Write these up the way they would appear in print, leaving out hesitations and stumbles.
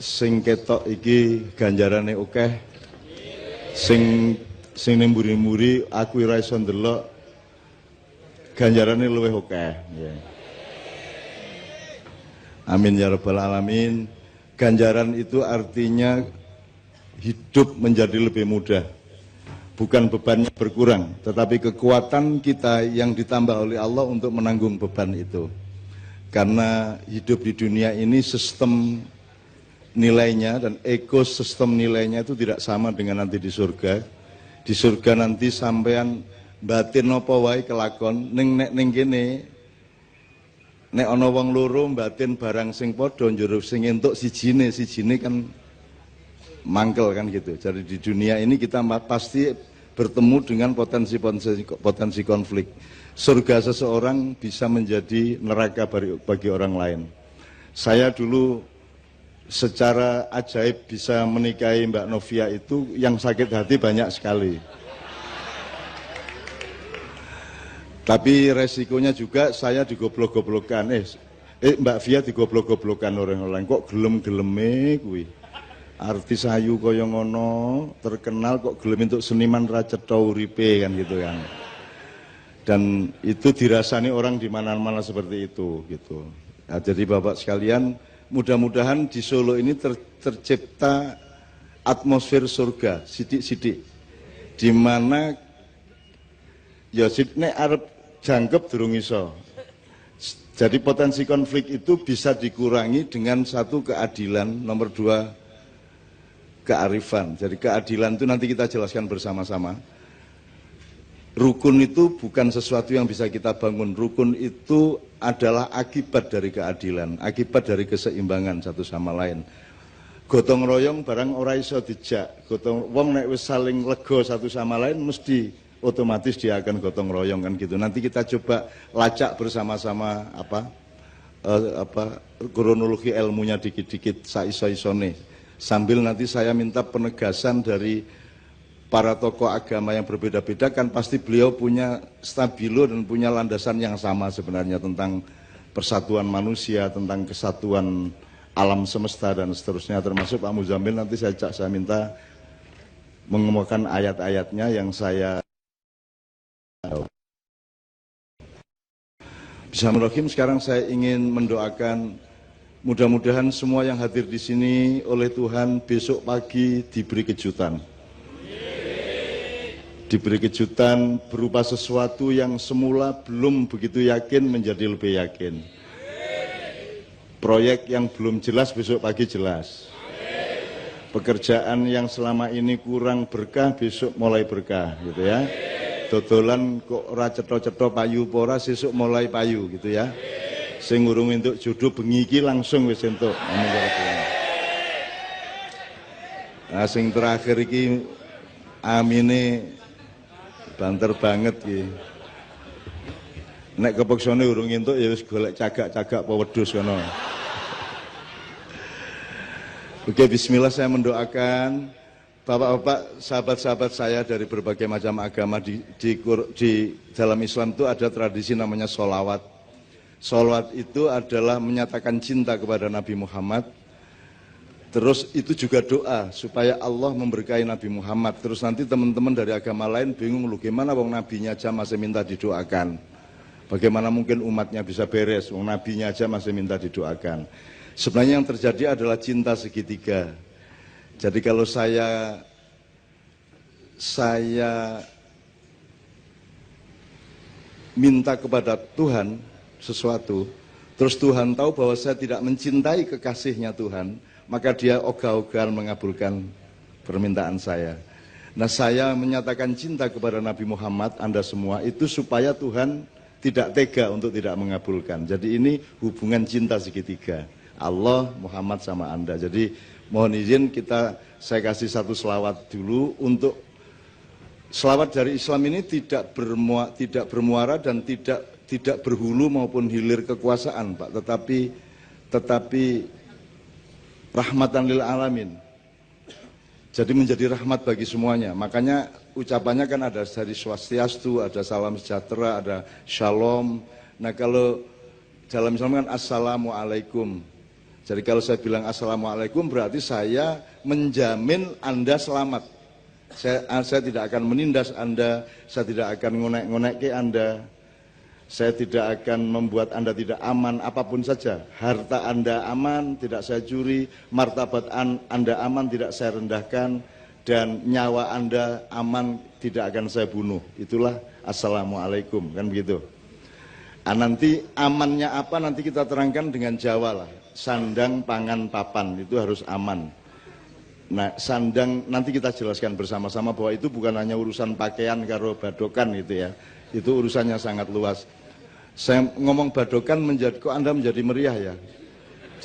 Sing ketok iki ganjarane akeh, sing ning mburi-mburi aku ora iso ndelok ganjarane luwih akeh. Amin ya rabbal alamin. Ganjaran itu artinya hidup menjadi lebih mudah. Bukan bebannya berkurang, tetapi kekuatan kita yang ditambah oleh Allah untuk menanggung beban itu. Karena hidup di dunia ini sistem nilainya dan ekosistem nilainya itu tidak sama dengan nanti di surga. Di surga nanti sampean batin apa wae kelakon ning kene nek ana wong loro batin barang sing padha njero sing entuk sijine kan mangkel kan gitu. Jadi di dunia ini kita pasti bertemu dengan potensi konflik. Surga seseorang bisa menjadi neraka bagi orang lain. Saya dulu secara ajaib bisa menikahi Mbak Novia itu yang sakit hati banyak sekali. Tapi resikonya juga saya digoblok-goblokan. Mbak Via digoblok-goblokan orang-orang. Kok gelem-geleme kuwi? Artis ayu kaya ngono, terkenal kok gelem untuk seniman ra cetha uripe kan gitu kan. Dan itu dirasani orang di mana-mana seperti itu gitu. Nah, jadi Bapak sekalian, mudah-mudahan di Solo ini tercipta atmosfer surga sidik-sidik, di mana ya nek arep jangkep durung iso. Jadi potensi konflik itu bisa dikurangi dengan satu keadilan, nomor dua kearifan. Jadi keadilan itu nanti kita jelaskan bersama-sama. Rukun itu bukan sesuatu yang bisa kita bangun. Rukun itu adalah akibat dari keadilan, akibat dari keseimbangan satu sama lain. Gotong royong barang ora iso dijak. Gotong wong nek wis saling lega satu sama lain mesti otomatis dia akan gotong royong kan gitu. Nanti kita coba lacak bersama-sama kronologi ilmunya dikit-dikit saiso-isone. Sambil nanti saya minta penegasan dari para tokoh agama yang berbeda-beda, kan pasti beliau punya stabilo dan punya landasan yang sama sebenarnya tentang persatuan manusia, tentang kesatuan alam semesta dan seterusnya, termasuk Pak Muzamil. Nanti saya minta mengemukakan ayat-ayatnya yang saya Bismillahirrahmanirrahim. Sekarang saya ingin mendoakan mudah-mudahan semua yang hadir di sini oleh Tuhan besok pagi diberi kejutan. Diberi kejutan berupa sesuatu yang semula belum begitu yakin menjadi lebih yakin. Proyek yang belum jelas besok pagi jelas. Pekerjaan yang selama ini kurang berkah besok mulai berkah gitu ya. Dodolan kok ora cetha-cetha payu apa ora sesuk mulai payu gitu ya. Sing urung entuk jodoh bengi iki langsung wis entuk. Nah sing terakhir iki amine banter banget iki. Nek kepeksane urung entuk ya wis golek cagak-cagak apa wedhus kono. Oke, bismillah, saya mendoakan Bapak-bapak, sahabat-sahabat saya dari berbagai macam agama di dalam Islam itu ada tradisi namanya sholawat. Sholawat itu adalah menyatakan cinta kepada Nabi Muhammad. Terus itu juga doa supaya Allah memberkahi Nabi Muhammad. Terus nanti teman-teman dari agama lain bingung, lu gimana wong nabinya aja masih minta didoakan. Bagaimana mungkin umatnya bisa beres, wong nabinya aja masih minta didoakan. Sebenarnya yang terjadi adalah cinta segitiga. Jadi kalau saya minta kepada Tuhan sesuatu, terus Tuhan tahu bahwa saya tidak mencintai kekasihnya Tuhan, maka dia ogah-ogahan mengabulkan permintaan saya. Nah, saya menyatakan cinta kepada Nabi Muhammad, Anda semua, itu supaya Tuhan tidak tega untuk tidak mengabulkan. Jadi ini hubungan cinta segitiga, Allah, Muhammad sama Anda. Jadi mohon izin saya kasih satu selawat dulu. Untuk selawat dari Islam ini tidak bermuara dan tidak berhulu maupun hilir kekuasaan, Pak, tetapi rahmatan lil alamin. Jadi menjadi rahmat bagi semuanya. Makanya ucapannya kan ada dari swastiastu, ada salam sejahtera, ada shalom. Nah kalau dalam Islam kan assalamualaikum. Jadi kalau saya bilang assalamualaikum berarti saya menjamin Anda selamat. Saya tidak akan menindas Anda, saya tidak akan ngonek-ngonek ke Anda, saya tidak akan membuat Anda tidak aman apapun saja. Harta Anda aman, tidak saya curi, martabat Anda aman, tidak saya rendahkan, dan nyawa Anda aman, tidak akan saya bunuh. Itulah assalamualaikum, kan begitu. Nanti amannya apa nanti kita terangkan dengan Jawa lah. Sandang, pangan, papan itu harus aman. Nah, sandang nanti kita jelaskan bersama-sama bahwa itu bukan hanya urusan pakaian karo badokan gitu ya. Itu urusannya sangat luas. Saya ngomong badokan kok Anda menjadi meriah ya.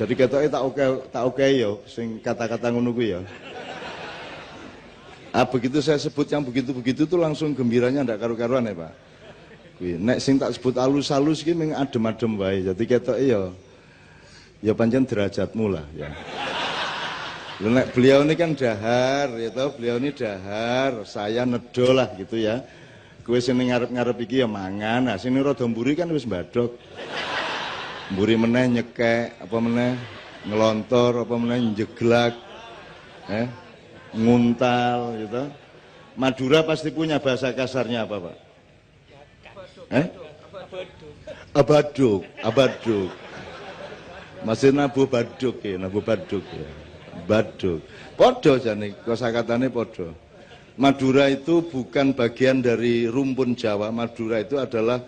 Jadi ketoke tak oke yo sing kata-kata ngono kuwi ya. Begitu saya sebut yang begitu-begitu tuh langsung gembiranya ndak karu-karuan ya, Pak. Kuwi nek sing tak sebut halus-halus ki mung adem-adem wae. Jadi ketoke ya pancen derajatmu lah ya. Nek beliau ini kan dahar, ya toh, beliau ini dahar, saya nedo lah gitu ya. Kowe sing ngarep-ngarep iki ya mangan, nah sing rada mburi kan wis mbadhok. Mburi meneh nyekek, apa meneh ngelontor, apa meneh njeglak. Nguntal gitu. Madura pasti punya bahasa kasarnya apa, Pak? Abaduk. Masih nabu baduk ya. Baduk. Podo jane kosakatane podo. Madura itu bukan bagian dari rumpun Jawa. Madura itu adalah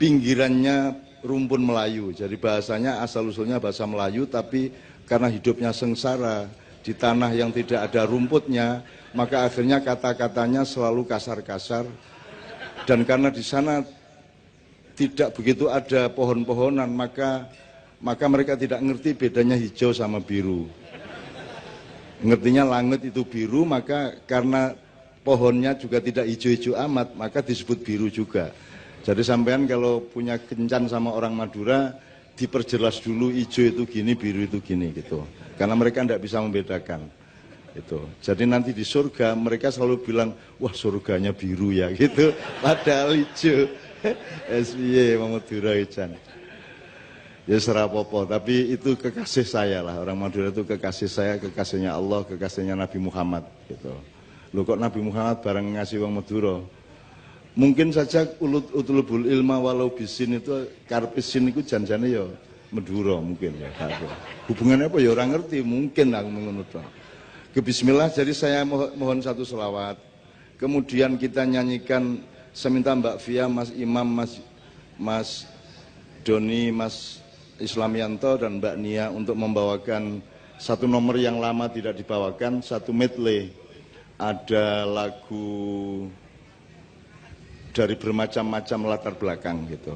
pinggirannya rumpun Melayu. Jadi bahasanya asal usulnya bahasa Melayu, tapi karena hidupnya sengsara di tanah yang tidak ada rumputnya, maka akhirnya kata-katanya selalu kasar-kasar. Dan karena di sana tidak begitu ada pohon-pohonan, maka mereka tidak ngerti bedanya hijau sama biru. Ngertinya langit itu biru, maka karena pohonnya juga tidak hijau-hijau amat, maka disebut biru juga. Jadi sampean kalau punya kencan sama orang Madura, diperjelas dulu hijau itu gini, biru itu gini gitu. Karena mereka tidak bisa membedakan. Gitu. Jadi nanti di surga mereka selalu bilang, wah surganya biru ya gitu. Padahal hijau. SBY Madura Ican. Ya serapopo, tapi itu kekasih saya lah. Orang Madura itu kekasih saya, kekasihnya Allah, kekasihnya Nabi Muhammad gitu. Loh kok Nabi Muhammad bareng ngasih wong Madura? Mungkin saja utlubul ilma walau bisin itu karpisin itu janjane ya Madura mungkin ya. Hubungannya apa ya orang ngerti, mungkin aku menurut. Ke bismillah, jadi saya mohon satu selawat. Kemudian kita nyanyikan, saya minta Mbak Fia, Mas Imam, Mas Doni, Mas Islamianto dan Mbak Nia untuk membawakan satu nomor yang lama tidak dibawakan, satu medley. Ada lagu dari bermacam-macam latar belakang gitu.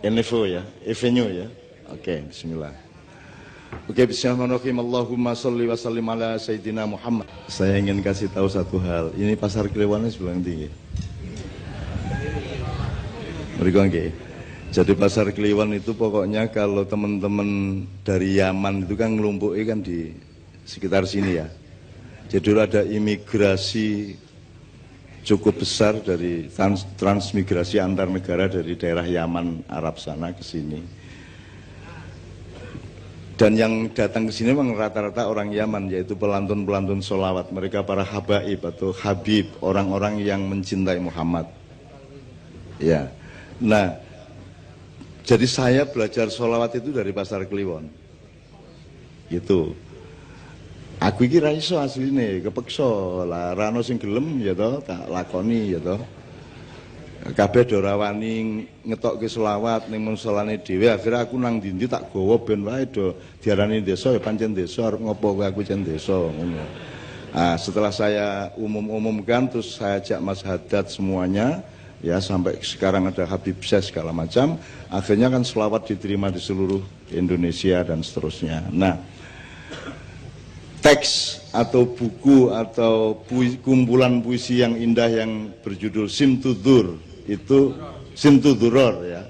Enevo ya, Evenio ya. Oke, bismillah. Oke, bismillahirrahmanirrahim. Allahumma sholli wa sallim ala Sayyidina Muhammad. Saya ingin kasih tahu satu hal. Ini pasar Klewane sebelah tinggi. Mereka nggih. Jadi pasar Kliwon itu pokoknya kalau teman-teman dari Yaman itu kan ngelumpuki kan di sekitar sini ya. Jadi ada imigrasi cukup besar dari transmigrasi antar negara dari daerah Yaman Arab sana ke sini. Dan yang datang ke sini memang rata-rata orang Yaman, yaitu pelantun-pelantun sholawat. Mereka para habaib atau habib, orang-orang yang mencintai Muhammad. Ya, nah, jadi saya belajar sholawat itu dari pasar Kliwon. Gitu. Aku iki ra iso asline, kepeksa lah, ra ono sing gelem ya toh, tak lakoni ya toh. Kabeh do ora wani ngetokke selawat ning musolane dhewe, akhirnya aku nang ndi-ndi tak gawa ben wae do diarani desa ya pancen desa, arep ngopo kowe aku jen desa ngono. Nah, setelah saya umumkan terus saya ajak Mas Haddad semuanya ya, sampai sekarang ada Habib Syekh segala macam, akhirnya kan selawat diterima di seluruh Indonesia dan seterusnya. Nah, teks atau buku atau kumpulan puisi yang indah yang berjudul Simtudur itu Simtuduror ya,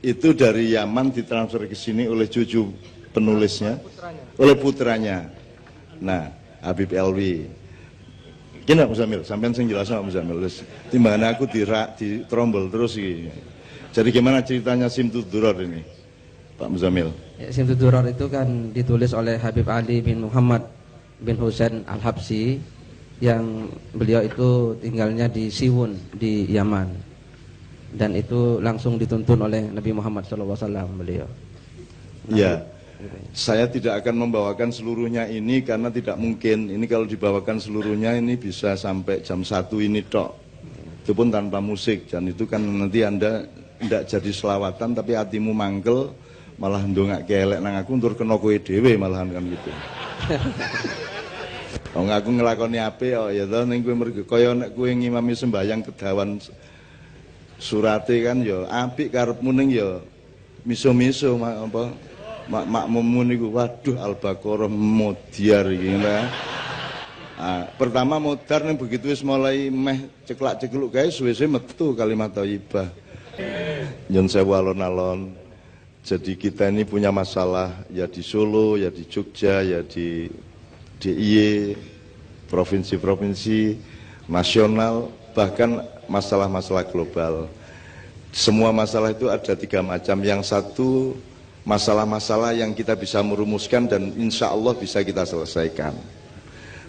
itu dari Yaman ditransfer ke sini oleh cucu penulisnya, oleh putranya. Nah, Habib Elwi. Kena Muzamil, sampean sing jelas sama Muzamil. Timbangan aku di trombol terus iki. Jadi gimana ceritanya Simtuduror ini? Pak Muzamil. Ya, Simtud Durar itu kan ditulis oleh Habib Ali bin Muhammad bin Husain Al-Habsyi, yang beliau itu tinggalnya di Siwun di Yaman, dan itu langsung dituntun oleh Nabi Muhammad SAW beliau. Ya, saya tidak akan membawakan seluruhnya ini karena tidak mungkin. Ini kalau dibawakan seluruhnya ini bisa sampai jam 1 ini tok. Itu pun tanpa musik, dan itu kan nanti Anda tidak jadi selawatan tapi hatimu mangkel, malah ndongak kelek nang aku ntur kena kowe dhewe malahan kan gitu. Wong aku nglakoni apik kok ya to, ning kowe mergo kaya nek kowe ngimami sembahyang kedawan surate kan ya apik karepmu ning ya miso-miso apa makmummu niku waduh Al-Baqarah modiar iki nah. Pertama modar ning begitu wis mulai meh ceklak-cekluk kae suwe-suwe metu kalimat thayyibah. Nyun sewu alon-alon. Jadi kita ini punya masalah ya di Solo, ya di Jogja, ya di DIY, provinsi-provinsi, nasional, bahkan masalah-masalah global. Semua masalah itu ada 3 macam. Yang satu, masalah-masalah yang kita bisa merumuskan dan insya Allah bisa kita selesaikan.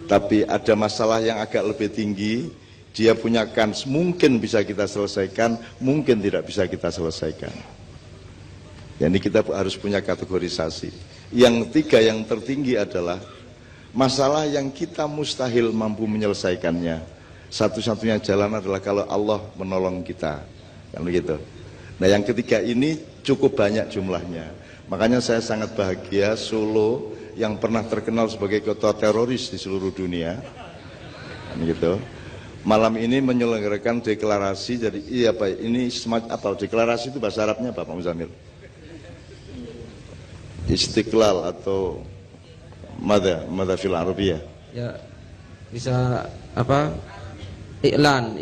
Tapi ada masalah yang agak lebih tinggi, dia punya kans, mungkin bisa kita selesaikan, mungkin tidak bisa kita selesaikan. Jadi kita harus punya kategorisasi. Yang ketiga, yang tertinggi adalah masalah yang kita mustahil mampu menyelesaikannya. Satu-satunya jalan adalah kalau Allah menolong kita. Kan begitu. Nah, yang ketiga ini cukup banyak jumlahnya. Makanya saya sangat bahagia Solo yang pernah terkenal sebagai kota teroris di seluruh dunia. Kan gitu. Malam ini menyelenggarakan deklarasi. Jadi iya Pak, ini semacam apa? Deklarasi itu bahasa Arabnya apa Pak Muzamil? Istiqlal atau Mada fil Arabiyah. Ya, bisa apa? Iklan.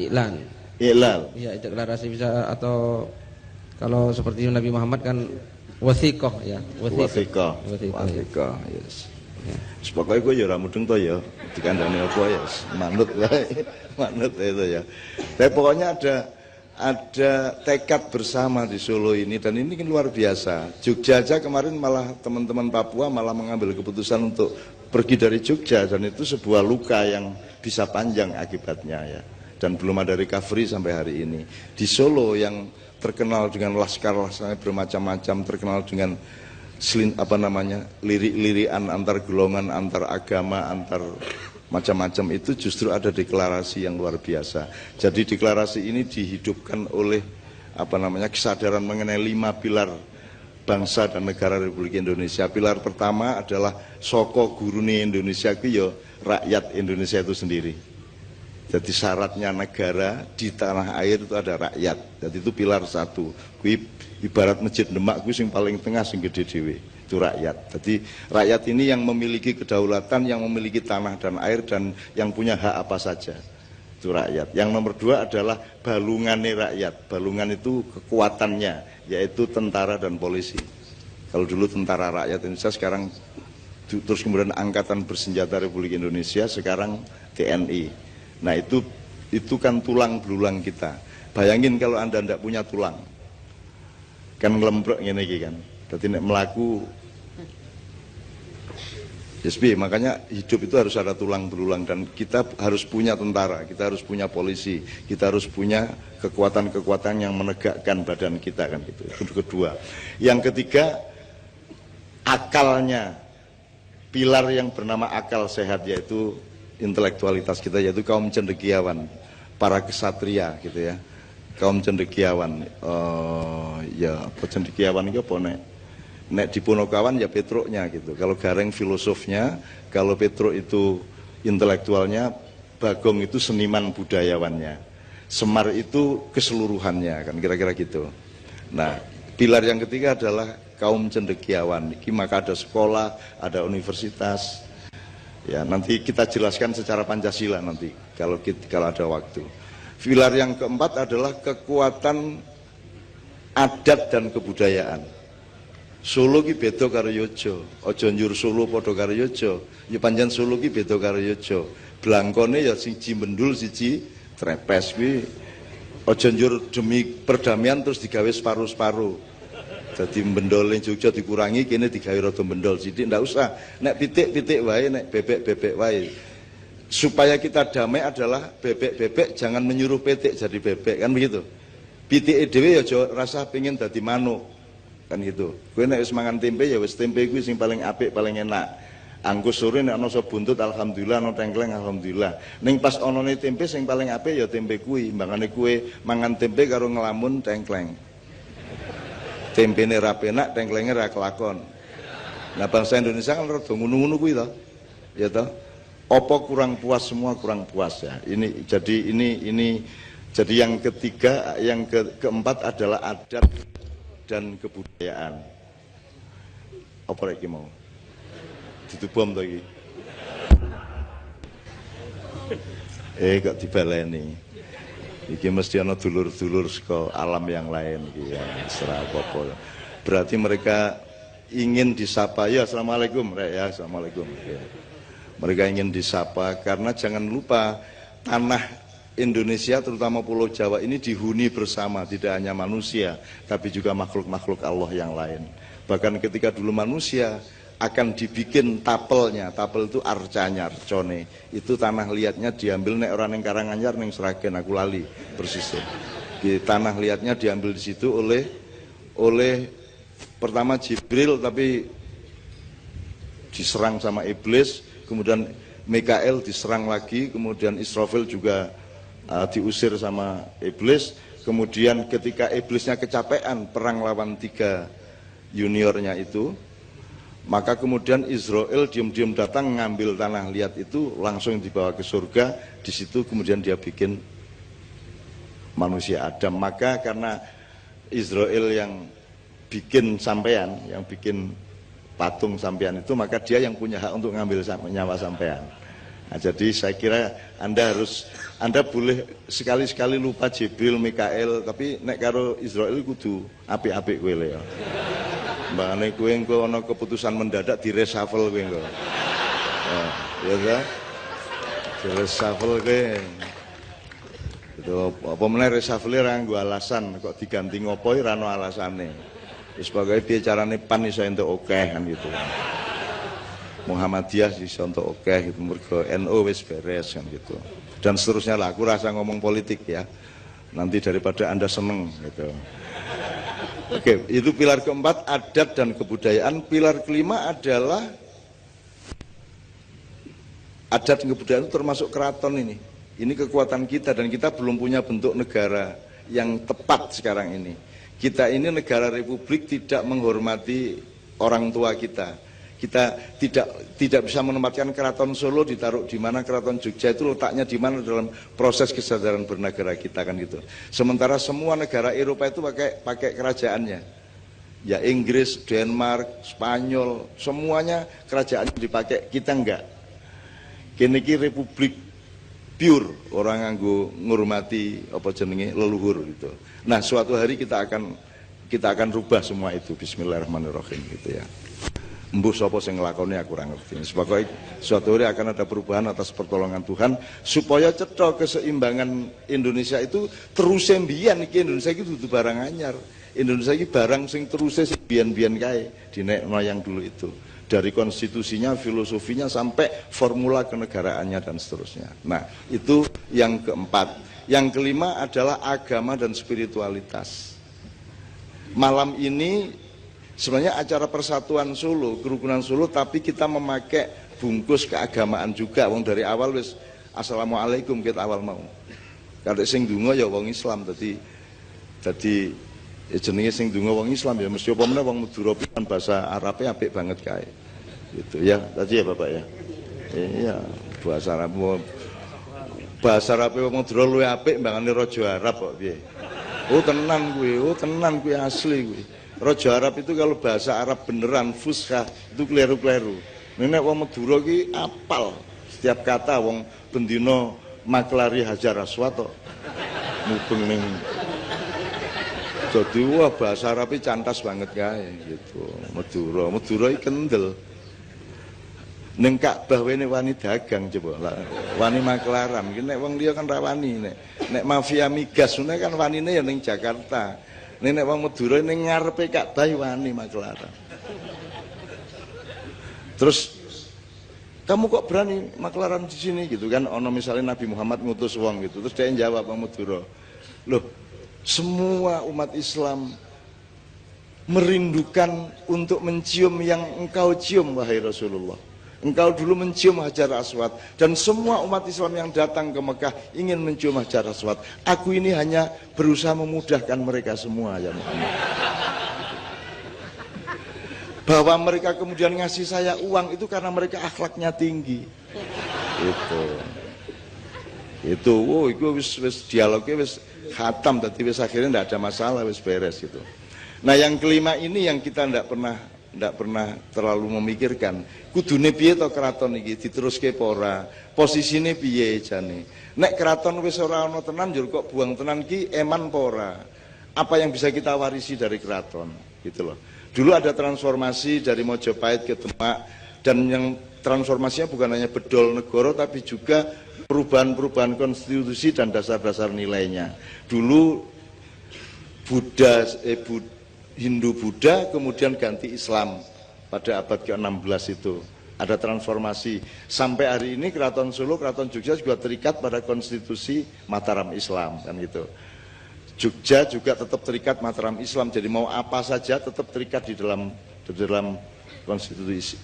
Iya, deklarasi bisa, atau kalau seperti Nabi Muhammad kan wasiqah ya. Wasiqah. Yes. Ya. Pokoke kowe ya ora mudeng to ya, dikandani apa ya, manut wae. Manut itu ya. Tapi pokoknya ada tekad bersama di Solo ini, dan ini kan luar biasa. Jogja aja kemarin malah teman-teman Papua malah mengambil keputusan untuk pergi dari Jogja, dan itu sebuah luka yang bisa panjang akibatnya ya. Dan belum ada recovery sampai hari ini. Di Solo yang terkenal dengan laskar-laskarnya bermacam-macam, terkenal dengan lirik-lirikan antar golongan, antar agama, antar macam-macam, itu justru ada deklarasi yang luar biasa. Jadi deklarasi ini dihidupkan oleh kesadaran mengenai 5 pilar bangsa dan negara Republik Indonesia. Pilar pertama adalah soko gurune Indonesia itu ya rakyat Indonesia itu sendiri. Jadi syaratnya negara di tanah air itu ada rakyat. Jadi itu pilar 1. Kui ibarat Masjid Demak kuwi sing paling tengah sing gede dhewe. Itu rakyat. Jadi rakyat ini yang memiliki kedaulatan, yang memiliki tanah dan air, dan yang punya hak apa saja. Itu rakyat. Yang nomor 2 adalah balungannya rakyat. Balungan itu kekuatannya, yaitu tentara dan polisi. Kalau dulu tentara rakyat Indonesia, sekarang terus kemudian Angkatan Bersenjata Republik Indonesia, sekarang TNI. Nah itu kan tulang belulang kita. Bayangin kalau Anda tidak punya tulang, kan ngelembrok ngene iki kan. Dadi nek melaku SB, makanya hidup itu harus ada tulang belulang, dan kita harus punya tentara, kita harus punya polisi, kita harus punya kekuatan-kekuatan yang menegakkan badan kita kan gitu. Itu kedua. Yang ketiga, akalnya. Pilar yang bernama akal sehat, yaitu intelektualitas kita, yaitu kaum cendekiawan, para kesatria gitu ya. Kaum cendekiawan, cendekiawan itu apa nek di Punokawan ya Petruknya gitu. Kalau Gareng filosofnya, kalau Petruk itu intelektualnya, Bagong itu seniman budayawannya, Semar itu keseluruhannya kan, kira-kira gitu. Nah, pilar yang ketiga adalah kaum cendekiawan. Maka ada sekolah, ada universitas. Ya, nanti kita jelaskan secara Pancasila nanti kalau ada waktu. Pilar yang keempat adalah kekuatan adat dan kebudayaan. Solo ki beda karo Yojo, aja njur Solo padha karo Yojo. Ya pancen Solo ki beda karo Yojo. Blangkone ya siji mendul siji trepes kuwi. Aja njur demi perdamaian terus digawe separuh-separuh. Dadi bendol ning Jogja dikurangi, kene digawe rada bendol sithik, ndak usah. Nek pitik-pitik wae, nek bebek-bebek wae. Supaya kita damai adalah bebek-bebek jangan menyuruh pitik jadi bebek, kan begitu. Pitike dhewe ya aja rasa pengin dadi manuk. Kan gitu. Kowe nek wis mangan tempe ya wis tempe kuwi sing paling apik, paling enak. Angkus sore nek ana sop buntut alhamdulillah, ana tengkleng alhamdulillah. Ning pas anane tempe sing paling apik ya tempe kuwi. Mbangane kowe mangan tempe karo ngelamun tengkleng. Tempene ra penak, tengklenge ra kelakon. Nah bangsa Indonesia kan rada ngono-ngono kuwi to. Ya toh. Apa kurang puas, semua kurang puas ya. Ini jadi yang ketiga, yang keempat adalah adat dan kebudayaan. Apa lagi mau? Ditubom to iki. Kok dibaleni. Iki mesti ana dulur-dulur saka alam yang lain iki ya, serah apa-apa. Berarti mereka ingin disapa. Ya, assalamualaikum, Rek ya, assalamualaikum. Ya. Mereka ingin disapa karena jangan lupa tanah Indonesia terutama Pulau Jawa ini dihuni bersama, tidak hanya manusia tapi juga makhluk-makhluk Allah yang lain. Bahkan ketika dulu manusia akan dibikin tapelnya, tapel itu arcanya, arcone. Itu tanah liatnya diambil nek orang yang Karanganyar ning Sragen, aku lali persisnya. Tanah liatnya diambil di situ oleh pertama Jibril tapi diserang sama iblis, kemudian Mikael diserang lagi, kemudian Israfil juga diusir sama iblis. Kemudian ketika iblisnya kecapean perang lawan 3 juniornya itu, maka kemudian Israel diam-diam datang ngambil tanah liat itu langsung dibawa ke surga. Di situ kemudian dia bikin manusia Adam. Maka karena Israel yang bikin sampean, yang bikin patung sampean itu, maka dia yang punya hak untuk ngambil nyawa sampean. Nah, jadi saya kira Anda boleh sekali-sekali lupa Jibril, Mikael, tapi nek karo Israel kudu apik-apik kowe ya. Mbakane kowe engko ana keputusan mendadak di reshuffle kowe engko. Ya ta? Di reshuffle kowe. Itu apa meneh reshuffle ora nggo alasan, kok diganti ngopo ora ana alasane. Wis pokoke piye carane PAN iso entuk akeh kan gitu. Muhammadiyah iso entuk akeh gitu, mergo NU wis beres kan gitu. Dan seterusnya lah, aku rasa ngomong politik ya. Nanti daripada Anda seneng gitu. Oke, itu pilar keempat, adat dan kebudayaan. Pilar kelima adalah adat dan kebudayaan itu termasuk keraton ini. Ini kekuatan kita dan kita belum punya bentuk negara yang tepat sekarang ini. Kita ini negara republik tidak menghormati orang tua kita. Kita tidak bisa menempatkan keraton Solo ditaruh di mana, keraton Jogja itu letaknya di mana dalam proses kesadaran bernegara kita kan gitu. Sementara semua negara Eropa itu pakai kerajaannya. Ya Inggris, Denmark, Spanyol, semuanya kerajaannya dipakai, kita enggak. Kini republik pure, orang nganggo ngurmati apa jenenge leluhur gitu. Nah, suatu hari kita akan rubah semua itu. Bismillahirrahmanirrahim gitu ya. Mbuh sapa sing nglakoni aku ora ngerti. Sebagai suatu hari akan ada perubahan atas pertolongan Tuhan supaya cetha keseimbangan Indonesia itu terus mbiyen iki. Indonesia iki dudu barang anyar. Indonesia iki barang sing terus biyen-biyen kae dinekno yang dulu itu. Dari konstitusinya, filosofinya sampai formula kenegaraannya dan seterusnya. Nah, itu yang keempat. Yang kelima adalah agama dan spiritualitas. Malam ini sebenarnya acara persatuan Solo, kerukunan Solo, tapi kita memakai bungkus keagamaan juga. Wong dari awal wis assalamualaikum kita awal mau. Karena sing donga ya wong Islam, tadi jenenge sing donga wong Islam ya mesti apa meneh wong Madura pisan bahasa Arabe apik banget kae. Gitu ya, tadi ya Bapak ya. Iya, bahasa Arab. Bahasa Arab wong Madura luwih apik mbangane raja Arab kok piye. Oh tenan kuwi asli kuwi. Raja Arab itu kalau bahasa Arab beneran fushah itu kleru-kleru. Nek wong Madura ki apal setiap kata, wong bendina maklari Hajar Aswad tok. Mubeng ning. Jadi wah bahasa Arab cantas banget kae gitu. Madura iki kendel. Ning Ka'bah wene wani dagang coba lah. Wani maklaran. Ki nek wong liya kan ra wani nek mafia migas ngene kan wanine ya ning Jakarta. Nek wong Madura ning ngarepe Ka'bah wani maklaran. Terus kamu kok berani maklaran di sini gitu kan? Ono misalnya Nabi Muhammad ngutus wong gitu, terus dia jawab wong Madura, loh semua umat Islam merindukan untuk mencium yang engkau cium wahai Rasulullah. Engkau dulu mencium Hajar Aswad dan semua umat Islam yang datang ke Mekah ingin mencium Hajar Aswad. Aku ini hanya berusaha memudahkan mereka semua ya Muhammad. Bahwa mereka kemudian ngasih saya uang itu karena mereka akhlaknya tinggi. Itu wis dialognya wis khatam, tadi wis akhirnya tidak ada masalah, wis beres gitu. Nah yang kelima ini yang kita tidak pernah terlalu memikirkan. Kudune piye to keraton iki diteruske apa ora? Posisine piye jane? Nek keraton wis ora ana tenan njur kok buang tenan ki eman apa ora? Apa yang bisa kita warisi dari keraton? Gitu loh. Dulu ada transformasi dari Mojopahit ke Demak dan yang transformasinya bukan hanya bedol negara tapi juga perubahan-perubahan konstitusi dan dasar-dasar nilainya. Dulu Hindu-Buddha kemudian ganti Islam pada abad ke-16 itu. Ada transformasi. Sampai hari ini Keraton Solo, Keraton Jogja juga terikat pada konstitusi Mataram Islam kan gitu. Jogja juga tetap terikat Mataram Islam. Jadi mau apa saja tetap terikat di dalam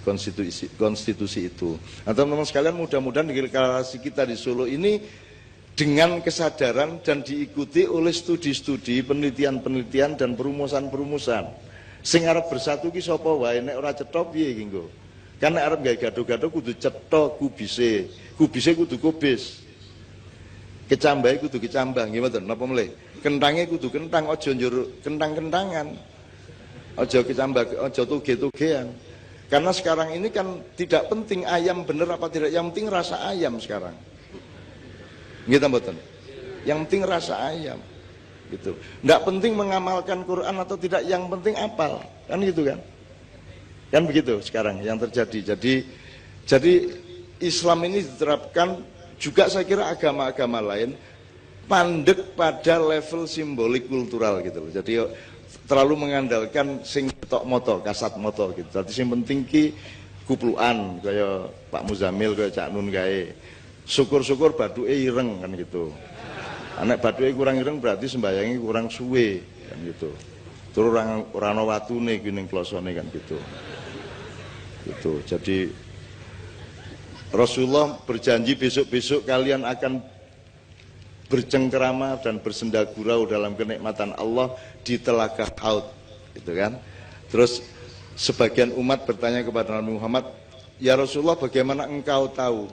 konstitusi itu. Nah, teman-teman sekalian, mudah-mudahan deklarasi kita di Solo ini dengan kesadaran dan diikuti oleh studi-studi, penelitian-penelitian dan perumusan-perumusan. Sing arep bersatu ki sapa wae, nek ora cetha piye iki nggo. Kan nek arep gawe gaduh-gaduh kudu cetha kubise. Kubise kudu kubis. Kecambahe kudu kecambah, nggih mboten napa melih. Kentange kudu kentang, aja njur kentang-kentangan. Aja kecambah, aja tuge-tugean. Karena sekarang ini kan tidak penting ayam bener apa tidak, yang penting rasa ayam sekarang. Gitu mboten. Yang penting rasa ayam. Gitu. Enggak penting mengamalkan Quran atau tidak, yang penting apal. Kan gitu kan? Kan begitu sekarang yang terjadi. Jadi Islam ini diterapkan juga, saya kira agama-agama lain pandek pada level simbolik kultural gitu loh. Jadi terlalu mengandalkan sing tok moto, kasat moto gitu. Jadi sing penting ki kupluan kaya Pak Muzamil, kaya Cak Nun gawe. Syukur-syukur baduke ireng kan gitu. Anak baduke kurang ireng berarti sembayangi kurang suwe kan gitu. Terus ora ana watune ki ning klosone kan gitu. Gitu. Jadi Rasulullah berjanji besok-besok kalian akan bercengkerama dan bersenda gurau dalam kenikmatan Allah di telaga Haud, gitu kan. Terus sebagian umat bertanya kepada Nabi Muhammad, ya Rasulullah, bagaimana engkau tahu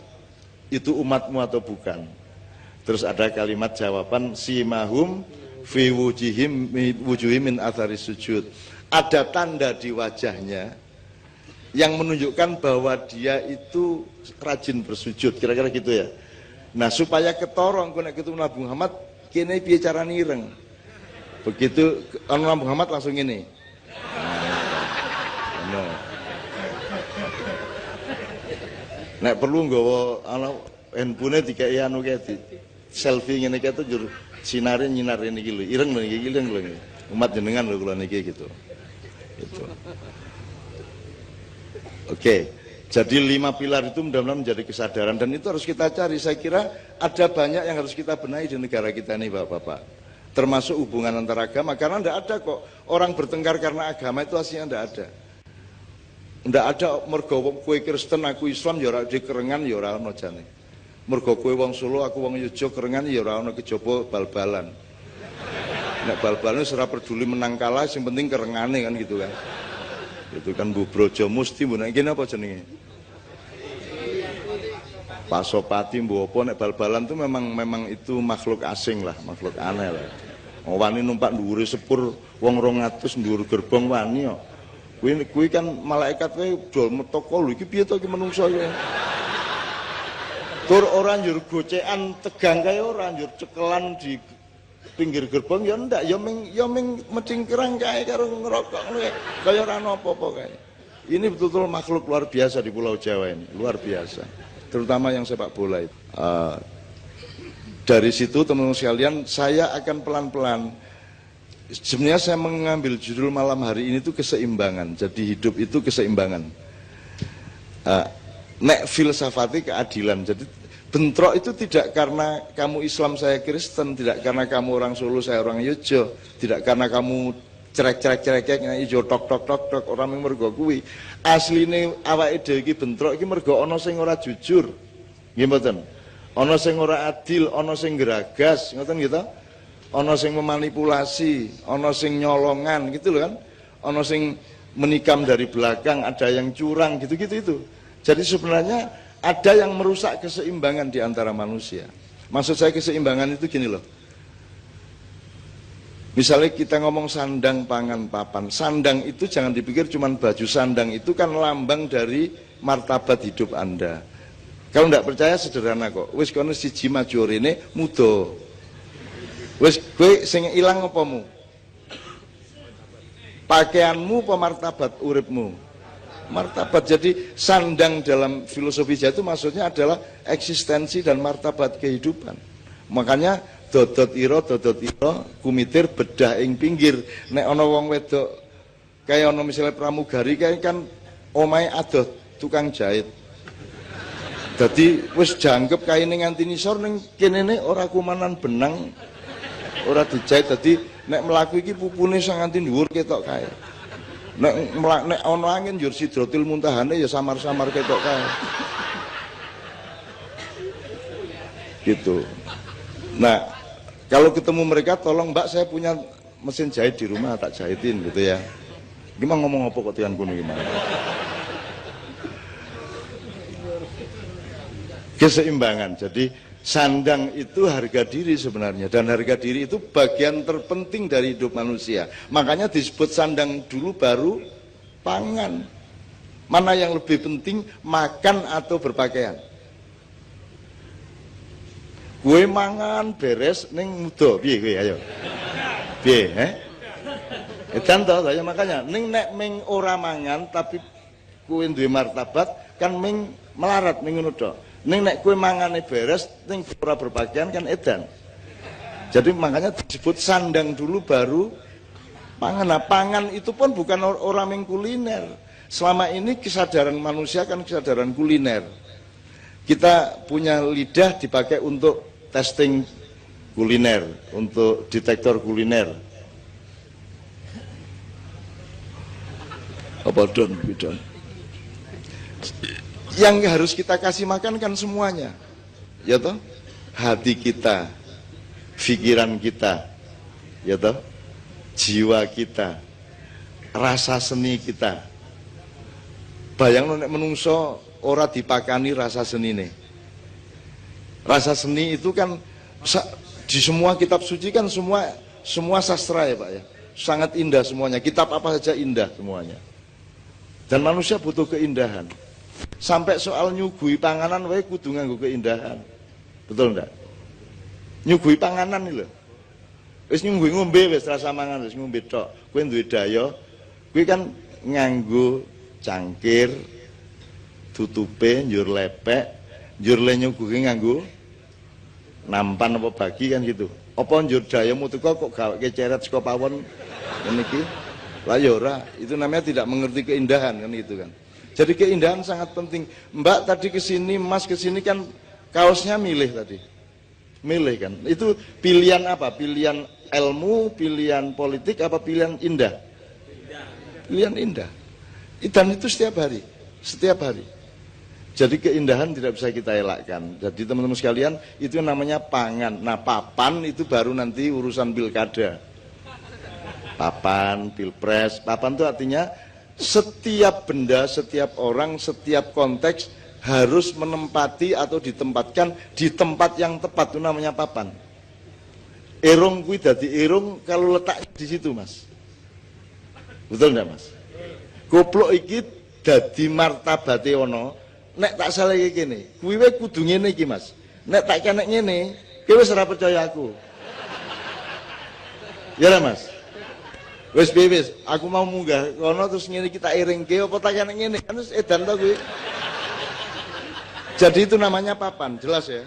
itu umatmu atau bukan? Terus ada kalimat jawaban, simahum fi wujuhim min athari sujud. Ada tanda di wajahnya yang menunjukkan bahwa dia itu rajin bersujud, kira-kira gitu ya. Nah, supaya ketorong nek ketemu Nabi Muhammad kene piye carane ireng. Begitu Nabi Muhammad langsung ini. Nah. Nek perlu nggawa ana handphone dikai anu kae selfie ngene kae tuh jur sinare nyinar niki lho. Ireng lho niki, ireng lho. Umat jenengan lho kula niki gitu. Gitu. Oke. Jadi 5 pilar itu mudah-mudahan menjadi kesadaran dan itu harus kita cari. Saya kira ada banyak yang harus kita benahi di negara kita ini Bapak-bapak. Termasuk hubungan antar agama, karena tidak ada kok orang bertengkar karena agama, itu aslinya tidak ada. Tidak ada mergo kowe Kristen aku Islam ya ora dikerengan ya ora ono jane. Mergo kowe wong Solo aku wong Yogyakarta kerengan ya ora ono kejaba bal-balan. Nek bal-balan wis ora peduli menang kalah, sing penting kerengane kan gitu kan. Itu kan Bu Brojo Musti, Bu nek kene apa jenenge? Pasopati mbok apa nek bal-balan itu memang itu makhluk asing lah, makhluk aneh lah. Wani numpak dhuwure sepur wong 200 dhuwur gerbong wani kok. Kuwi kan malaikat wae dol metoko lho iki piye to iki menungso iki. Tur ora njur gocekan tegang kae ora njur cekelan di pinggir gerbong ya ndak ya ming metingkerang kae karo ngerokok ngono kaya ora ana apa-apa kae. Ini betul-betul makhluk luar biasa di Pulau Jawa ini, luar biasa. Terutama yang sepak bola itu. Dari situ teman-teman sekalian, saya akan pelan-pelan sebenarnya saya mengambil judul malam hari ini itu keseimbangan. Jadi hidup itu keseimbangan. Nek filsafati keadilan. Jadi bentrok itu tidak karena kamu Islam saya Kristen, tidak karena kamu orang Solo saya orang Yojo, tidak karena kamu cerek ijo tok orang yang mergo kuwi. Asline awake dhewe iki bentrok iki mergo ana sing ora jujur. Nggih mboten? Ana sing ora adil, ana sing geragas, ngoten gitu. Ana sing memanipulasi, ana sing nyolongan gitu loh kan. Ana sing menikam dari belakang, ada yang curang gitu-gitu itu. Jadi sebenarnya ada yang merusak keseimbangan di antara manusia. Maksud saya keseimbangan itu gini loh. Misalnya kita ngomong sandang, pangan, papan. Sandang itu jangan dipikir cuma baju. Sandang itu kan lambang dari martabat hidup Anda. Kalau tidak percaya sederhana kok. Wis kono siji maju rene muda. Wis kowe sing ilang apamu? Pakaianmu apa martabat uripmu? Martabat. Jadi sandang dalam filosofi Jawa itu maksudnya adalah eksistensi dan martabat kehidupan. Makanya dodot ira kumitir bedah ing pinggir. Nek ana wong wedok kaya ana misalnya pramugari kaya kan omahe adoh tukang jahit. Dadi wis jangkep kaine nganti nisor ning kene ora kumanan benang, ora dijahit. Dadi nek mlaku iki pupune sing nganti dhuwur ketok kae. Nek ana angin njur Sidratil Muntahane ya samar-samar ketok kae. Gitu. Nah, kalau ketemu mereka tolong Mbak saya punya mesin jahit di rumah tak jahitin gitu ya. Gimana ngomong apa kok tian kuno gimana? Keseimbangan. Jadi sandang itu harga diri sebenarnya, dan harga diri itu bagian terpenting dari hidup manusia. Makanya disebut sandang dulu baru pangan. Mana yang lebih penting, makan atau berpakaian? Gue mangan beres ning muda piye kowe ayo. Piye, Edan to ya makanya ning nek ming ora mangan tapi kowe duwe martabat kan ming melarat ning ngono tok. Ning nek kowe mangane beres ning ora berpakaian kan edan. Jadi makanya disebut sandang dulu baru pangan. Nah, pangan itu pun bukan orang yang kuliner. Selama ini kesadaran manusia kan kesadaran kuliner. Kita punya lidah dipakai untuk testing kuliner, untuk detektor kuliner. Apa don bidon? Yang harus kita kasih makan kan semuanya, ya toh, hati kita, pikiran kita, ya toh, jiwa kita, rasa seni kita. Bayang nek menungso ora dipakani rasa seni nih. Rasa seni itu kan di semua kitab suci kan semua sastra ya Pak ya, sangat indah semuanya. Kitab apa saja indah semuanya. Dan manusia butuh keindahan. Sampai soal nyugui panganan wae kudu nganggo keindahan. Betul ndak? Nyugui panganan iki lho. Wis nyugui ngombe wis rasa mangan wis ngombe tok. Kowe duwe daya, kowe kan nganggo cangkir tutupe njur lepek, njur le nyuguhi nganggo nampan apa bagi kan gitu. Apa njur dayamu teko kok gaweke ceret saka pawon ngene iki? Lah ya ora, itu namanya tidak mengerti keindahan kan gitu kan. Jadi keindahan sangat penting. Mbak tadi kesini, Mas kesini kan kaosnya milih tadi. Milih kan. Itu pilihan apa? Pilihan ilmu, pilihan politik, apa pilihan indah? Pilihan indah. Dan itu setiap hari. Setiap hari. Jadi keindahan tidak bisa kita elakkan. Jadi teman-teman sekalian, itu namanya pangan. Nah papan itu baru nanti urusan pilkada. Papan, pilpres. Papan itu artinya setiap benda, setiap orang, setiap konteks harus menempati atau ditempatkan di tempat yang tepat, itu namanya papan. Irung kuwi dadi irung kalau letaknya di situ, Mas. Betul enggak, Mas? Goblok iki dadi martabate ono, nek tak salah iki kene. Kuwi wae kudu ngene iki, Mas. Nek tak kenek ngene, kowe wis ora percaya aku. Ya lah, Mas. Wis wis, aku mau munggah kono terus ngene kita iringke apa tak kenek ngene, kan wis edan to kuwi. Jadi itu namanya papan, jelas ya.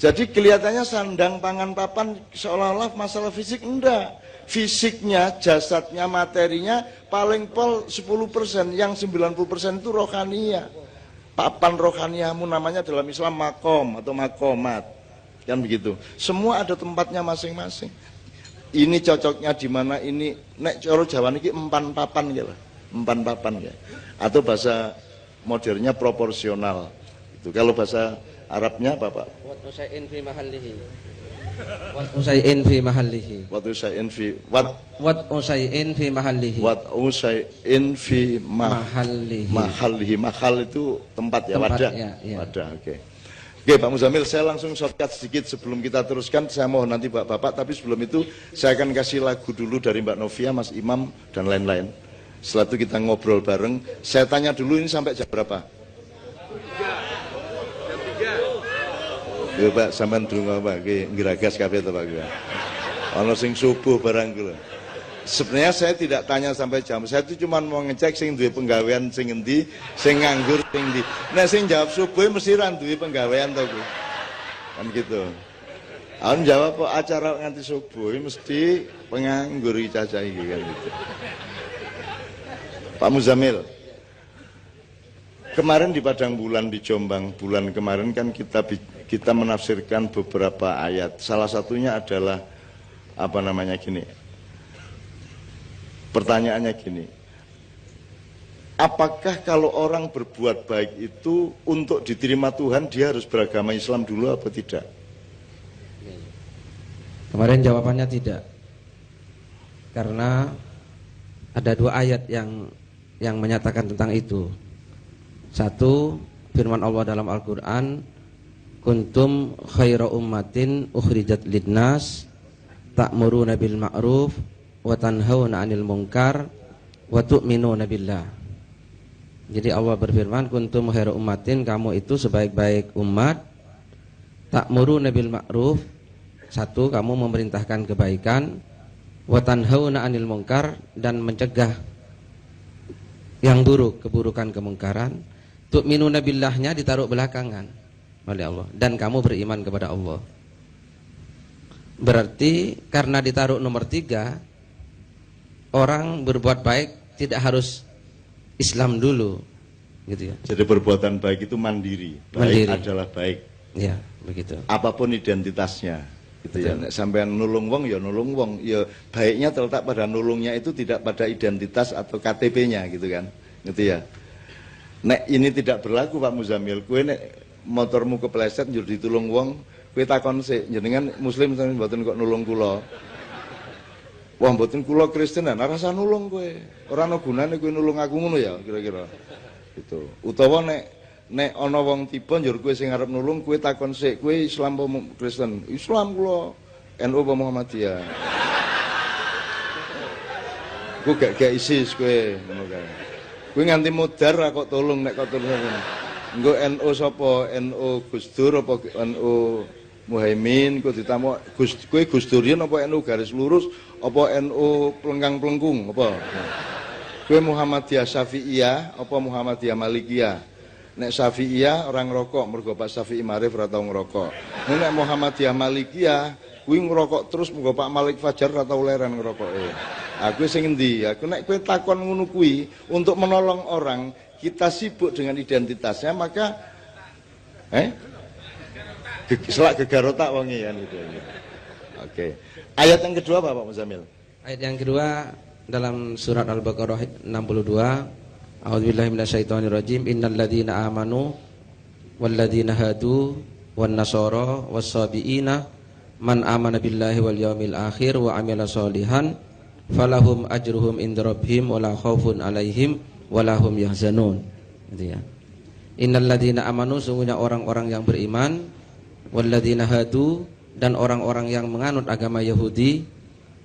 Jadi kelihatannya sandang pangan papan seolah-olah masalah fisik, enggak. Fisiknya, jasadnya, materinya paling pol 10%, yang 90% itu rohania. Papan rohaniamu namanya dalam Islam makom atau makomat. Kan begitu. Semua ada tempatnya masing-masing. Ini cocoknya di mana, ini nek cara Jawa niki empan papan ya, empan papan ya. Atau bahasa modernnya proporsional. Itu kalau bahasa Arabnya apa, Pak? Wat usai'in fi mahallihi. Wat usai'in fi mahallihi. Wat usai'in fi Wat usai'in fi mahallihi. Wat usai'in fi mahallihi. Mahallihi. Mahal itu tempat ya, Tempat, wadah. ya. Wadah, oke. Oke, Pak Muzamil, saya langsung shortcut sedikit sebelum kita teruskan. Saya mohon nanti Bapak-bapak, tapi sebelum itu saya akan kasih lagu dulu dari Mbak Novia, Mas Imam dan lain-lain. Setelah itu kita ngobrol bareng. Saya tanya dulu, ini sampai jam berapa? Ya Pak, sampean ndonga Pak, iki ngragas kabeh to Pak. Ana sing subuh barang kula. Sebenarnya saya tidak tanya sampai jam. Saya itu cuma mau ngecek sing duwe penggawean sing endi, sing nganggur sing endi. Nek sing jawab subuh mesti ra duwe penggawean to kuwi. Kan gitu. Aku jawab kok acara nganti subuh mesti penganggur iki cacah iki kan gitu. Pak Muzamil, kemarin di Padang Bulan di Jombang, bulan kemarin kan kita menafsirkan beberapa ayat. Salah satunya adalah apa namanya gini. Pertanyaannya gini. Apakah kalau orang berbuat baik itu untuk diterima Tuhan dia harus beragama Islam dulu apa tidak? Kemarin jawabannya tidak. Karena ada dua ayat yang menyatakan tentang itu. Satu, firman Allah dalam Al-Quran, kuntum khaira ummatin ukhrijat lidnas ta'muruna bil ma'ruf wa tanhauna 'anil munkar wa tu'minuna billah. Jadi Allah berfirman, kuntum khaira ummatin, kamu itu sebaik-baik umat, ta'muruna bil ma'ruf, satu, kamu memerintahkan kebaikan, wa tanhauna 'anil munkar, dan mencegah yang buruk, keburukan, kemungkaran. Tu'minuna billahnya ditaruh belakangan oleh Allah, dan kamu beriman kepada Allah. Berarti karena ditaruh nomor 3, orang berbuat baik tidak harus Islam dulu, gitu ya. Jadi perbuatan baik itu mandiri. Baik adalah baik. Ya, begitu. Apapun identitasnya, gitu ya. Sampai nulung wong ya nulung wong, ya baiknya terletak pada nulungnya itu, tidak pada identitas atau KTP-nya, gitu kan, gitu ya. Nek ini tidak berlaku Pak Muzamil, kue nek motormu kepleset njur ditulung wong, kue takon sik, jenengan muslim sampeyan mboten kok nulung kula. Wah mboten kula Kristen, ora rasa nulung kue. Ora ana gunane kue nulung aku ngono ya, kira-kira. Gitu. Utawa nek ana wong tiba njur kue sing arep nulung, kue takon sik, kue Islam apa Kristen? Islam kula. NU apa Muhammadiyah? Ku gak ISIS kue ngono kae. Kuwi nganti mudar kok tolong nek kok tolong. Engko NU sapa? NU Gus Dur apa NU Muhaimin kok ditamu Gus kowe Gus Durian apa NU garis lurus apa NU pelengkang-pelengkung apa? Kowe Muhammadiyah Syafi'iyah apa Muhammadiyah Malikiyah? Nek Syafi'iyah orang ngerokok mergo Pak Syafi'i Marif ora tau ngerokok. Nek Muhammadiyah Malikiyah kuwi ngerokok terus mergo Pak Malik Fajar ora tau leran ngerokoke. Aku sing endi? Aku nek kowe takon ngono kuwi untuk menolong orang, kita sibuk dengan identitasnya, maka selak gegar otak wonge ya gitu. Oke. Ayat yang kedua apa Pak Muzamil? Ayat yang kedua dalam surat Al-Baqarah 62, A'udzubillahi minasyaitonirrajim, innal ladzina amanu wal ladzina hadu wan nasara was-sabiina man amana billahi wal yaumil akhir wa amila sholihan falahum ajruhum inda rabbihim wala khaufun alaihim wala hum yahzanun. Gitu ya. Innal ladzina amanu, sungguhnya orang-orang yang beriman, walladzina hadu, dan orang-orang yang menganut agama Yahudi,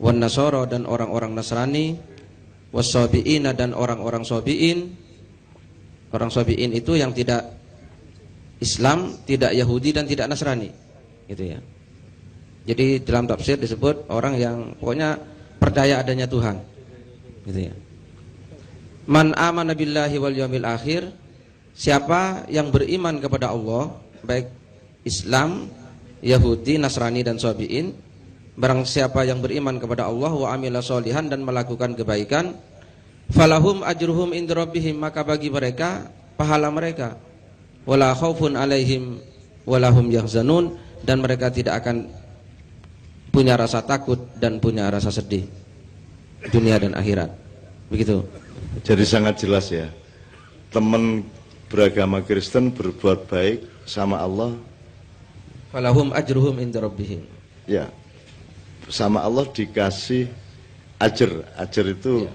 wan nasara, dan orang-orang Nasrani, wassabiina, dan orang-orang sabiin. Orang sabiin itu yang tidak Islam, tidak Yahudi, dan tidak Nasrani. Gitu ya. Jadi dalam tafsir disebut orang yang pokoknya percaya adanya Tuhan, gitu ya. Man amana billahi wal yaumil akhir, siapa yang beriman kepada Allah, baik Islam Yahudi, Nasrani dan Sabi'in, barang siapa yang beriman kepada Allah wa amila sholihan dan melakukan kebaikan, falahum ajruhum inda rabbihim, maka bagi mereka pahala mereka, wala khaufun alaihim walahum yahzanun, dan mereka tidak akan punya rasa takut dan punya rasa sedih dunia dan akhirat. Begitu. Jadi sangat jelas ya, teman beragama Kristen berbuat baik sama Allah, falahum ajruhum inda rabbihim, ya, sama Allah dikasih ajar. Ajar itu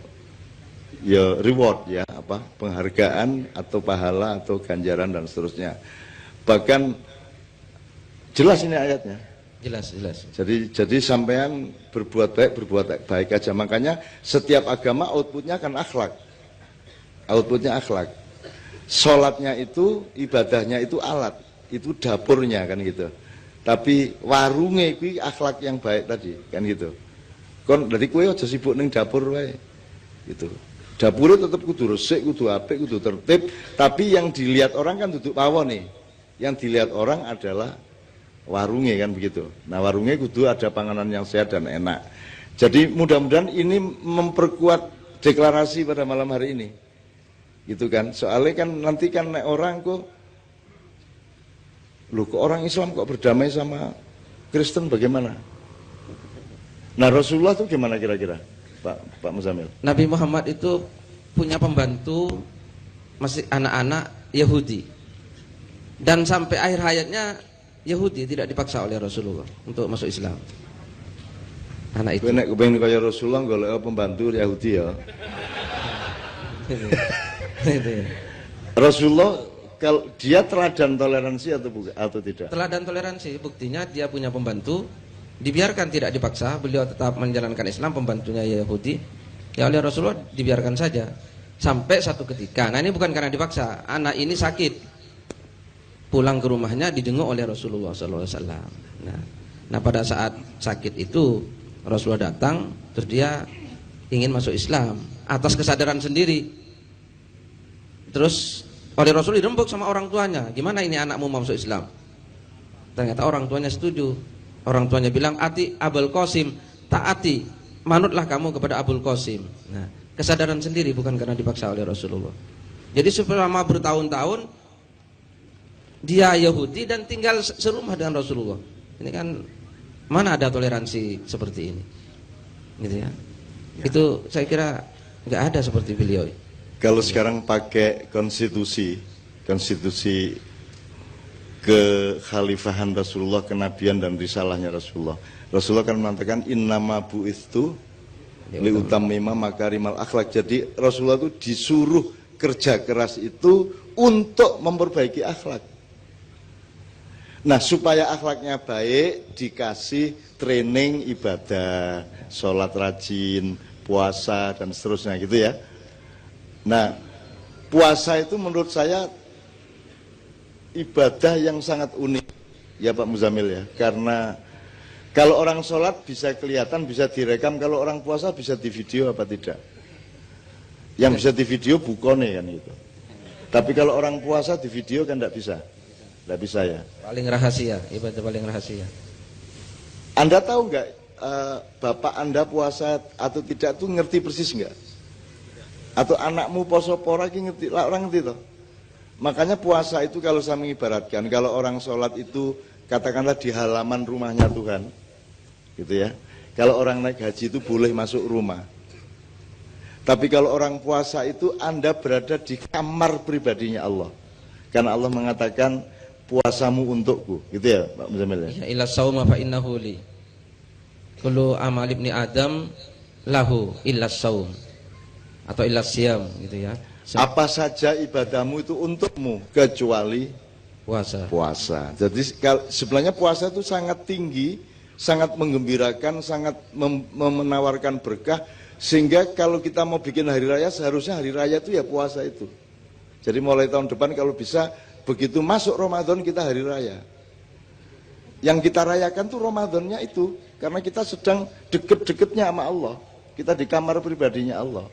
ya reward ya, apa, penghargaan atau pahala atau ganjaran dan seterusnya. Bahkan jelas ini ayatnya. Jelas. Jadi sampean berbuat baik aja. Makanya setiap agama outputnya kan akhlak. Outputnya akhlak. Sholatnya itu, ibadahnya itu alat, itu dapurnya kan gitu. Tapi warungnya itu akhlak yang baik tadi kan gitu. Kon dari kue aja sibuk neng dapur wae. Gitu. Dapurnya tetap kudu resik, kudu apik, kudu tertib. Tapi yang dilihat orang kan duduk pawon nih. Yang dilihat orang adalah warungnya kan begitu. Nah warungnya kudu ada panganan yang sehat dan enak. Jadi mudah-mudahan ini memperkuat deklarasi pada malam hari ini, gitu kan. Soalnya kan nanti kan orang kok, loh kok orang Islam kok berdamai sama Kristen bagaimana? Nah Rasulullah itu gimana kira-kira, Pak Muzamil? Nabi Muhammad itu punya pembantu masih anak-anak Yahudi, dan sampai akhir hayatnya Yahudi tidak dipaksa oleh Rasulullah untuk masuk Islam. Anak itu. Nek kepengen kaya Rasulullah golek pembantu Yahudi ya. Rasulullah kalau dia teladan toleransi atau tidak? Teladan toleransi, buktinya dia punya pembantu, dibiarkan tidak dipaksa, beliau tetap menjalankan Islam, pembantunya Yahudi. Ya oleh Rasulullah dibiarkan saja. Sampai satu ketika, nah ini bukan karena dipaksa, anak ini sakit. Pulang ke rumahnya dijenguk oleh Rasulullah SAW. Nah pada saat sakit itu Rasulullah datang, terus dia ingin masuk Islam atas kesadaran sendiri. Terus oleh Rasul dirembuk sama orang tuanya, gimana ini anakmu mau masuk Islam? Ternyata orang tuanya setuju. Orang tuanya bilang, ati Abul Qasim, taati, manutlah kamu kepada Abul Qasim. Nah kesadaran sendiri, bukan karena dipaksa oleh Rasulullah. Jadi selama bertahun-tahun dia Yahudi dan tinggal serumah dengan Rasulullah. Ini kan mana ada toleransi seperti ini, gitu ya. Itu saya kira nggak ada seperti beliau. Kalau sekarang pakai konstitusi kekhalifahan Rasulullah, kenabian dan risalahnya Rasulullah. Rasulullah kan mengatakan innama bu'itsu liutammima makarimal akhlak. Jadi Rasulullah itu disuruh kerja keras itu untuk memperbaiki akhlak. Nah supaya akhlaknya baik dikasih training ibadah, sholat rajin, puasa dan seterusnya gitu ya. Nah puasa itu menurut saya ibadah yang sangat unik ya Pak Muzamil ya. Karena kalau orang sholat bisa kelihatan, bisa direkam, kalau orang puasa bisa di video apa tidak. Yang bisa di video bukone kan itu. Tapi kalau orang puasa di video kan tidak bisa. Tidak bisa ya. Paling rahasia, ibadah paling rahasia. Anda tahu nggak bapak Anda puasa atau tidak tuh ngerti persis nggak? Atau anakmu poso pora ngerti? Lah orang ngerti toh. Makanya puasa itu kalau saya mengibaratkan, kalau orang sholat itu katakanlah di halaman rumahnya Tuhan, gitu ya. Kalau orang naik haji itu boleh masuk rumah. Tapi kalau orang puasa itu Anda berada di kamar pribadinya Allah. Karena Allah mengatakan puasamu untukku, gitu ya Pak Muzamil ya. Ila sauma fa innahu li. Kullu amal ibni Adam lahu illa saum atau illa siyam gitu ya. Apa saja ibadahmu itu untukmu kecuali puasa. Jadi sebenarnya puasa itu sangat tinggi, sangat menggembirakan, sangat menawarkan berkah, sehingga kalau kita mau bikin hari raya seharusnya hari raya itu ya puasa itu. Jadi mulai tahun depan kalau bisa begitu masuk Ramadan kita hari raya. Yang kita rayakan tuh Ramadannya itu, karena kita sedang deket-deketnya sama Allah. Kita di kamar pribadinya Allah.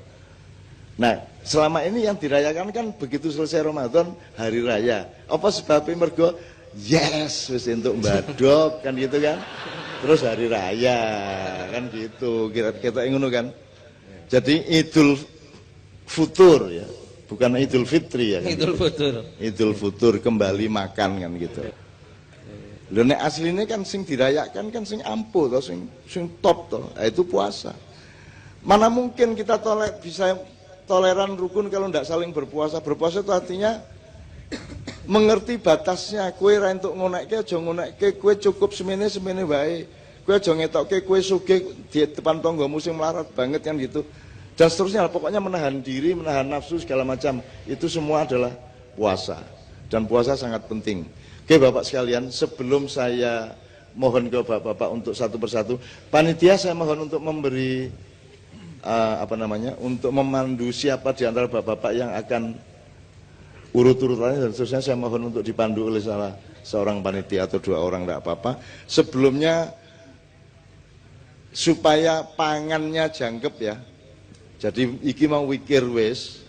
Nah, selama ini yang dirayakan kan begitu selesai Ramadan hari raya. Apa sebabnya? Mergo yes wis entuk mbadok kan gitu kan. Terus hari raya kan gitu, kira-kira ngono kan. Jadi Idul Futur ya, bukan Idul Fitri ya kan. Idul Futur. Idul Futur kembali makan kan gitu. Lho nek asline kan sing dirayakan kan sing ampuh to, sing top to. Nah, itu puasa. Mana mungkin kita bisa toleran rukun kalau tidak saling berpuasa. Berpuasa itu artinya mengerti batasnya. Kowe ra entuk ngonekke aja ngonekke, kowe cukup semene wae. Kowe aja ngetokke kowe sugih di depan tanggamu sing melarat banget kan gitu. Dan seterusnya, pokoknya menahan diri, menahan nafsu segala macam. Itu semua adalah puasa. Dan puasa sangat penting. Oke Bapak sekalian, sebelum saya mohon ke Bapak-bapak untuk satu persatu, panitia saya mohon untuk memberi untuk memandu siapa di antara Bapak-bapak yang akan urut-urutannya, dan seterusnya saya mohon untuk dipandu oleh salah seorang panitia atau dua orang, tidak apa-apa. Sebelumnya supaya pangannya jangkep ya. Jadi iki mau wikir wis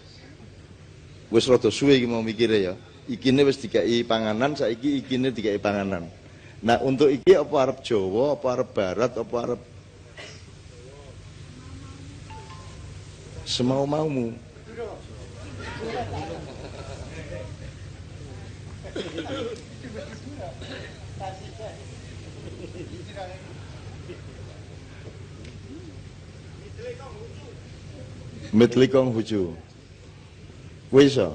rada suwe iki mau mikire ya. Ikine wis dikai panganan, saiki ikine dikai panganan. Nah, untuk iki apa arep Jawa, apa arep Barat, apa arep semau-maumu. Mitlikong huju. Kuwi iso.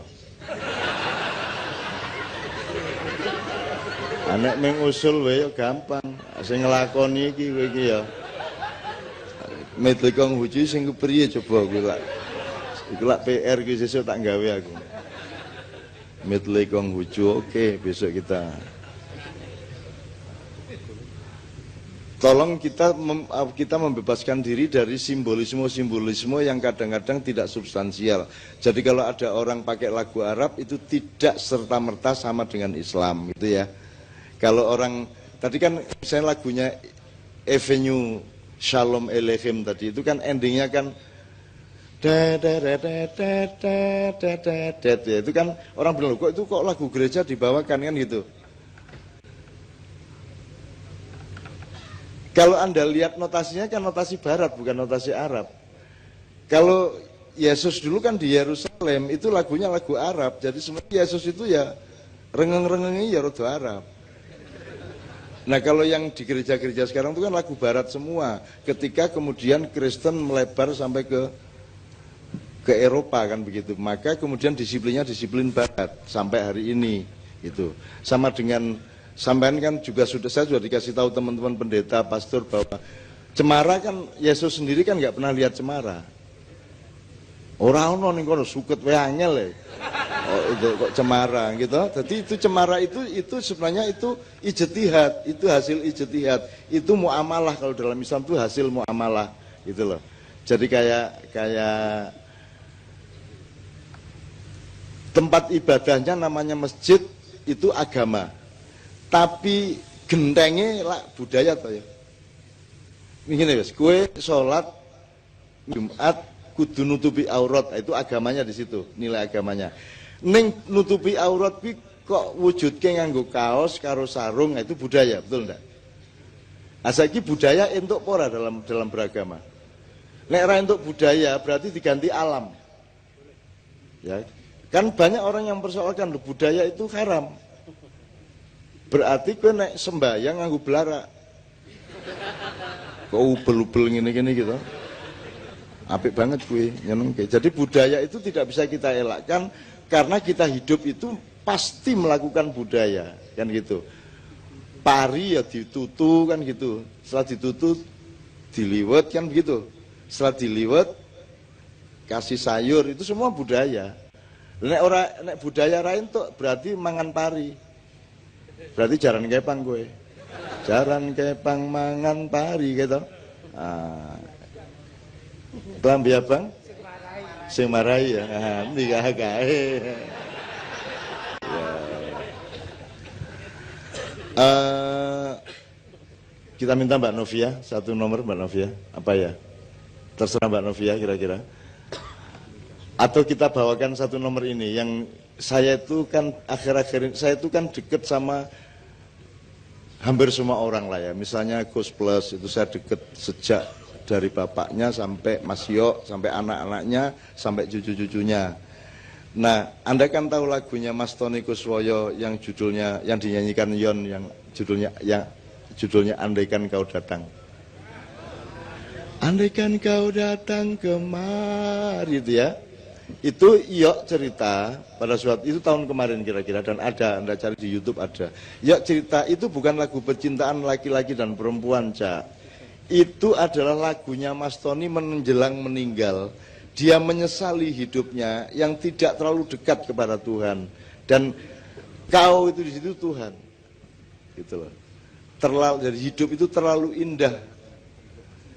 Anek ming usul wae ya gampang. Sing nglakoni iki kowe iki ya. Mitlikong huju sing kepriye coba kuwi lak. Iku lak PR kuwi sesuk tak gawe aku. Mitlikong huju, oke, besok kita. Tolong kita membebaskan diri dari simbolisme-simbolisme yang kadang-kadang tidak substansial. Jadi kalau ada orang pakai lagu Arab itu tidak serta-merta sama dengan Islam gitu ya. Kalau orang tadi kan misalnya lagunya Avenue Shalom Elohim tadi itu kan endingnya kan ya, itu kan orang bilang kok itu kok lagu gereja dibawakan kan gitu. Kalau Anda lihat notasinya kan notasi barat, bukan notasi Arab. Kalau Yesus dulu kan di Yerusalem, itu lagunya lagu Arab. Jadi sebenarnya Yesus itu ya rengeng-rengengnya ya rada Arab. Nah kalau yang di gereja-gereja sekarang itu kan lagu barat semua. Ketika kemudian Kristen melebar sampai ke Eropa kan begitu. Maka kemudian disiplinnya disiplin barat sampai hari ini. Gitu. Sama dengan sampean kan juga saya sudah dikasih tahu teman-teman pendeta, pastor bahwa cemara kan Yesus sendiri kan nggak pernah lihat cemara. Orang ono ning kono suket wae angel ya. Oh, itu kok cemara gitu. Jadi itu cemara itu sebenarnya itu ijtihad, itu hasil ijtihad. Itu muamalah kalau dalam Islam itu hasil muamalah gitu loh. Jadi kayak tempat ibadahnya namanya masjid itu agama. Tapi gentengnya lah budaya toh ya. Begini guys, kue sholat Jumat kudu nutupi aurat, itu agamanya di situ, nilai agamanya. Ning nutupi aurat ki kok wujudke nganggo kaos karo sarung, itu budaya, betul enggak? Asaki budaya entuk pora dalam beragama. Nek ra entuk budaya berarti diganti alam. Ya. Kan banyak orang yang persoalkan budaya itu haram. Berarti kowe nek sembayang nganggo belara. Kok ubel-ubel ngene-ngene gitu. Apik banget kowe nyenengke. Jadi budaya itu tidak bisa kita elakkan karena kita hidup itu pasti melakukan budaya, kan gitu. Pari ya ditutu kan gitu. Setelah ditutu diliwet kan begitu. Setelah diliwet kasih sayur itu semua budaya. Nek budaya lain tuh berarti mangan pari. Berarti jaran kepang gue. Jaran kepang mangan pari gitu. Kelambi abang? Sing marai ya. Nikah kae. Kita minta Mbak Novia satu nomor, Mbak Novia. Apa ya? Terserah Mbak Novia kira-kira. Atau kita bawakan satu nomor ini yang saya itu kan akhir-akhir ini saya itu kan deket sama hampir semua orang lah ya. Misalnya Gus Plus itu saya deket sejak dari bapaknya sampai Mas Yok, sampai anak-anaknya, sampai cucu-cucunya. Nah, Anda kan tahu lagunya Mas Tony Kuswoyo yang judulnya, yang dinyanyikan Yon, yang judulnya Andaikan Kau Datang. Andaikan kau datang kemari, itu ya. Itu Yok cerita pada suatu itu tahun kemarin kira-kira, dan ada, Anda cari di YouTube ada. Yok cerita itu bukan lagu percintaan laki-laki dan perempuan, Cak. Itu adalah lagunya Mas Tony menjelang meninggal. Dia menyesali hidupnya yang tidak terlalu dekat kepada Tuhan, dan kau itu di situ Tuhan, gitu loh. Terlalu, jadi hidup itu terlalu indah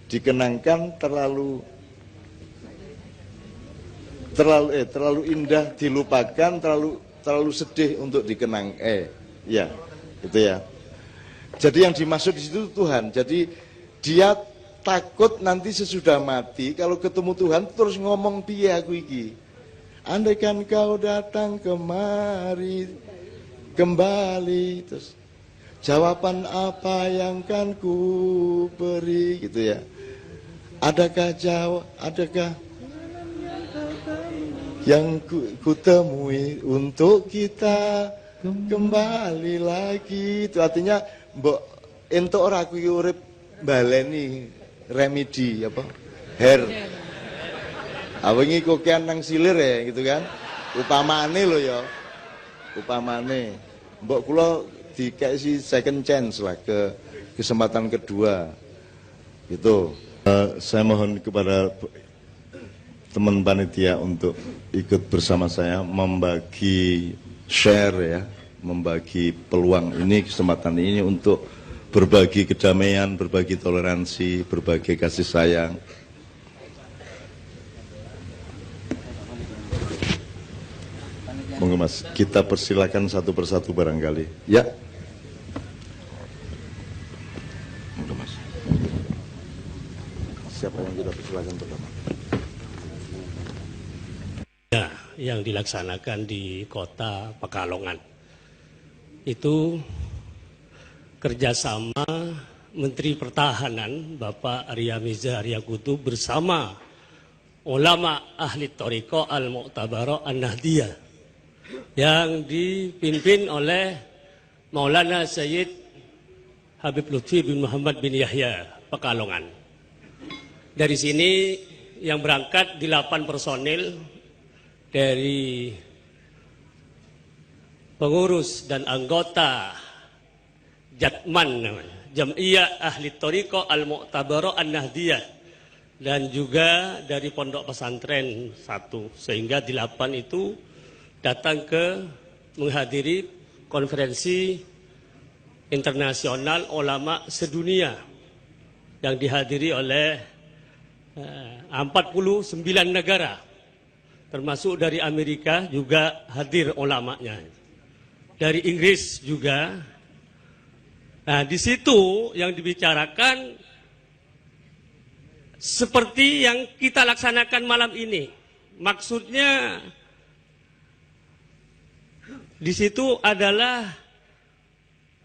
dikenangkan, terlalu indah dilupakan, terlalu sedih untuk dikenang. Ya, itu ya. Jadi yang dimaksud di situ Tuhan. Jadi dia takut nanti sesudah mati kalau ketemu Tuhan terus ngomong piye aku iki. Andaikan kau datang kemari kembali, terus jawaban apa yang kan ku beri, gitu ya. Adakah yang ku temui untuk kita kembali lagi. Itu artinya mbok entuk ora aku iki urip baleni remedi apa? Hair. Awengi kokean nang silir ya gitu kan. Upamane lho ya. Upamane mbok kula dikasih second chance lah, ke kesempatan kedua. Gitu. Saya mohon kepada teman panitia untuk ikut bersama saya membagi share ya, membagi peluang ini, kesempatan ini untuk berbagi kedamaian, berbagi toleransi, berbagi kasih sayang. Monggo Mas, kita persilakan satu persatu barangkali. Ya. Monggo Mas. Siapa yang kita persilakan pertama? Ya, yang dilaksanakan di kota Pekalongan itu kerjasama Menteri Pertahanan Bapak Arya Miza Arya Kutu bersama ulama ahli Thariqah Al-Mu'tabarah An-Nahdiyah yang dipimpin oleh Maulana Sayyid Habib Lutfi bin Muhammad bin Yahya Pekalongan. Dari sini yang berangkat 8 personil dari pengurus dan anggota Jatman, Jam'iyah Ahli Thariqah Al-Mu'tabarah An-Nahdiyah, dan juga dari pondok pesantren 1, sehingga 8 itu datang ke menghadiri konferensi internasional ulama sedunia yang dihadiri oleh 49 negara, termasuk dari Amerika juga hadir ulamanya, dari Inggris juga. Nah, di situ yang dibicarakan seperti yang kita laksanakan malam ini. Maksudnya di situ adalah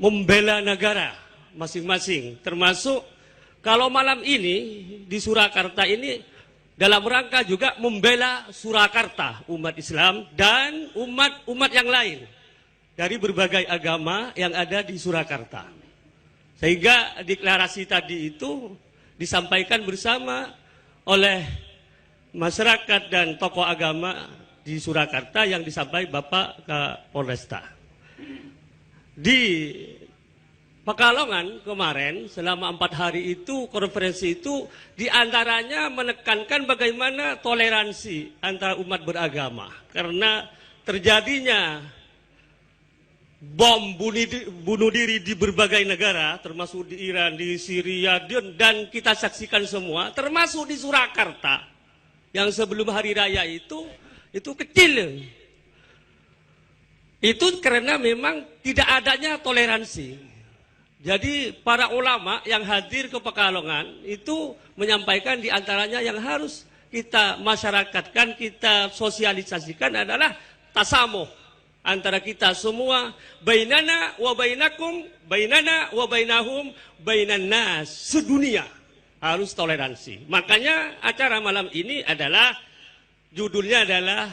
membela negara masing-masing, termasuk kalau malam ini di Surakarta ini dalam rangka juga membela Surakarta, umat Islam dan umat yang lain dari berbagai agama yang ada di Surakarta. Sehingga deklarasi tadi itu disampaikan bersama oleh masyarakat dan tokoh agama di Surakarta yang disampaikan Bapak Kapolresta. Di Pekalongan kemarin selama 4 hari itu, konferensi itu diantaranya menekankan bagaimana toleransi antara umat beragama. Karena terjadinya bom bunuh diri di berbagai negara, termasuk di Iran, di Syria, dan kita saksikan semua, termasuk di Surakarta yang sebelum hari raya itu kecil. Itu karena memang tidak adanya toleransi. Jadi para ulama yang hadir ke Pekalongan itu menyampaikan diantaranya yang harus kita masyarakatkan, kita sosialisasikan adalah tasamuh, antara kita semua, bainana wa bainakum, bainana wa bainahum, bainan nas, sedunia harus toleransi. Makanya acara malam ini adalah, judulnya adalah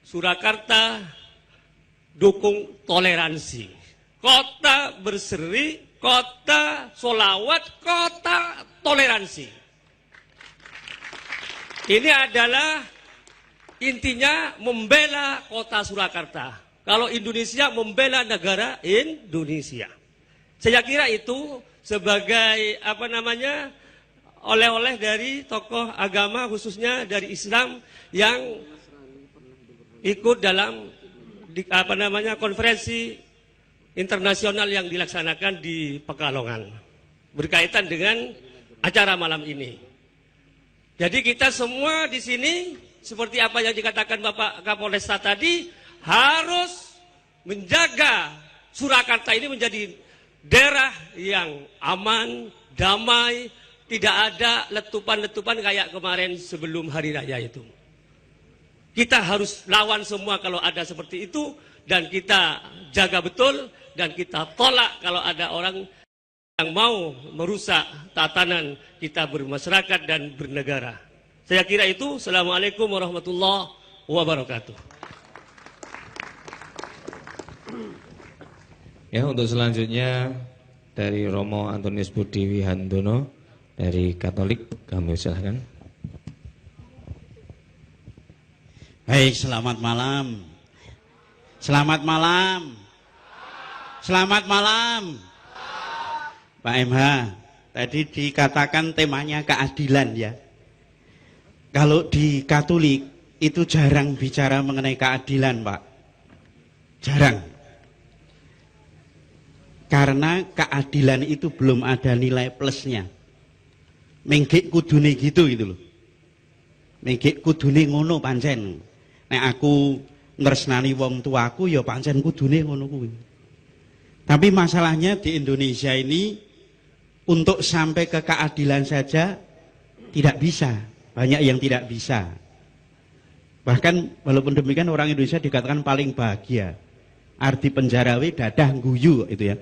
Surakarta Dukung Toleransi. Kota berseri, kota solawat, kota toleransi. Ini adalah intinya membela kota Surakarta. Kalau Indonesia membela negara Indonesia. Saya kira itu sebagai oleh-oleh dari tokoh agama khususnya dari Islam yang ikut dalam konferensi internasional yang dilaksanakan di Pekalongan berkaitan dengan acara malam ini. Jadi kita semua di sini seperti apa yang dikatakan Bapak Kapolresta tadi, harus menjaga Surakarta ini menjadi daerah yang aman, damai, tidak ada letupan-letupan kayak kemarin sebelum hari raya itu. Kita harus lawan semua kalau ada seperti itu, dan kita jaga betul, dan kita tolak kalau ada orang yang mau merusak tatanan kita bermasyarakat dan bernegara. Saya kira itu. Assalamualaikum warahmatullahi wabarakatuh. Ya, untuk selanjutnya dari Romo Antonius Budi Wihandono dari Katolik, kami silakan. Baik, selamat malam. Selamat malam. Selamat malam. Pak MH, tadi dikatakan temanya keadilan ya. Kalau di Katolik itu jarang bicara mengenai keadilan, Pak. Jarang. Karena keadilan itu belum ada nilai plusnya. Menggek kudune gitu loh. Menggek kudune ngono pancen. Nek aku nresnani wong tuaku ya pancen kudune ngono kuwi. Tapi masalahnya di Indonesia ini untuk sampai ke keadilan saja tidak bisa. Banyak yang tidak bisa. Bahkan walaupun demikian orang Indonesia dikatakan paling bahagia. Arti penjarawi dadah guyu itu ya.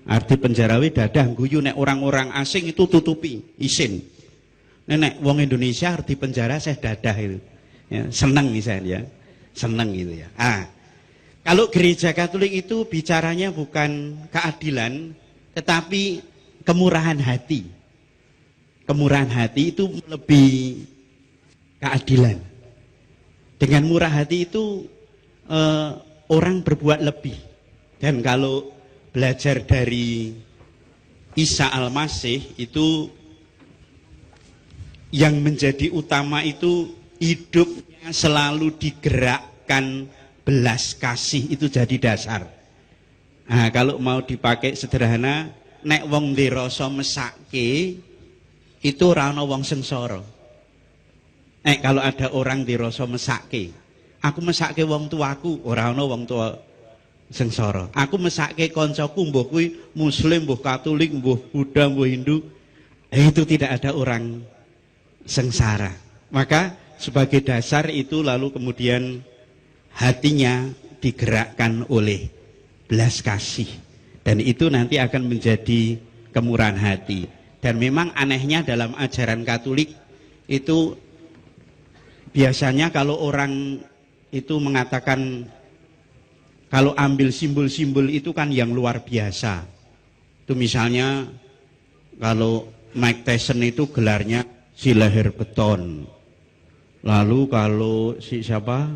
Arti penjarawi dadah guyu, nek orang-orang asing itu tutupi, isin. Nek wong Indonesia arti penjara saya dadah itu. Ya, seneng misalnya ya. Seneng gitu ya. Kalau gereja Katolik itu bicaranya bukan keadilan, tetapi kemurahan hati. Kemurahan hati itu lebih keadilan. Dengan murah hati itu orang berbuat lebih. Dan kalau belajar dari Isa Al-Masih itu yang menjadi utama itu hidupnya selalu digerakkan belas kasih, itu jadi dasar. Nah, kalau mau dipakai sederhana, nek wong ndirasa mesake itu ora ana wong sengsara. Nek kalau ada orang ndirasa mesake, aku mesake wong tuaku, ora ana wong tua sengsara. Aku mesake koncoku, mbuh kuwi muslim, mbuh Katolik, mbuh Buddha, mbuh Hindu, itu tidak ada orang sengsara. Maka sebagai dasar itu lalu kemudian hatinya digerakkan oleh belas kasih, dan itu nanti akan menjadi kemurahan hati. Dan memang anehnya dalam ajaran Katolik itu biasanya kalau orang itu mengatakan, kalau ambil simbol-simbol itu kan yang luar biasa. Itu misalnya kalau Mike Tyson itu gelarnya si leher beton. Lalu kalau si siapa?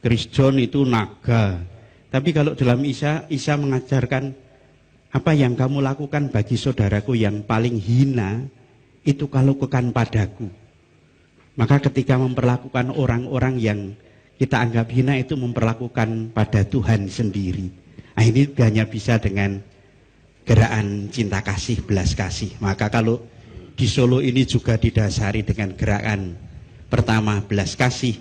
Chris John itu naga. Tapi kalau dalam Isa mengajarkan, apa yang kamu lakukan bagi saudaraku yang paling hina, itu kalau lakukan padaku. Maka ketika memperlakukan orang-orang yang kita anggap hina itu memperlakukan pada Tuhan sendiri. Nah, ini hanya bisa dengan gerakan cinta kasih, belas kasih. Maka kalau di Solo ini juga didasari dengan gerakan pertama belas kasih,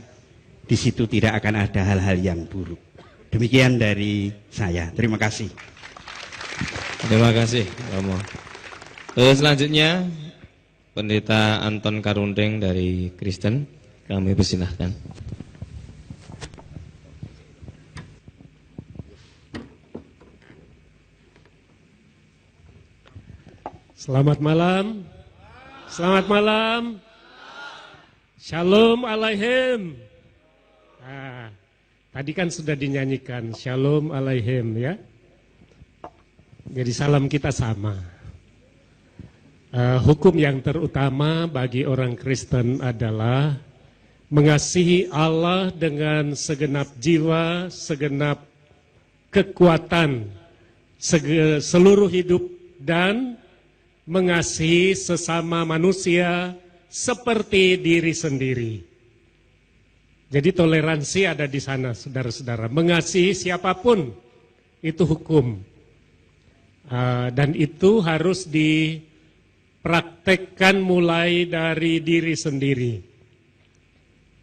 di situ tidak akan ada hal-hal yang buruk. Demikian dari saya. Terima kasih. Terima kasih, Romo. Terus selanjutnya Pendeta Anton Karundeng dari Kristen, kami persilahkan. Selamat malam. Selamat malam. Shalom alaihim. Nah, tadi kan sudah dinyanyikan Shalom alaihim ya. Jadi salam kita sama. Hukum yang terutama bagi orang Kristen adalah mengasihi Allah dengan segenap jiwa, segenap kekuatan, seluruh hidup, dan mengasihi sesama manusia seperti diri sendiri. Jadi toleransi ada di sana, saudara-saudara. Mengasihi siapapun itu hukum. Dan itu harus dipraktekkan mulai dari diri sendiri.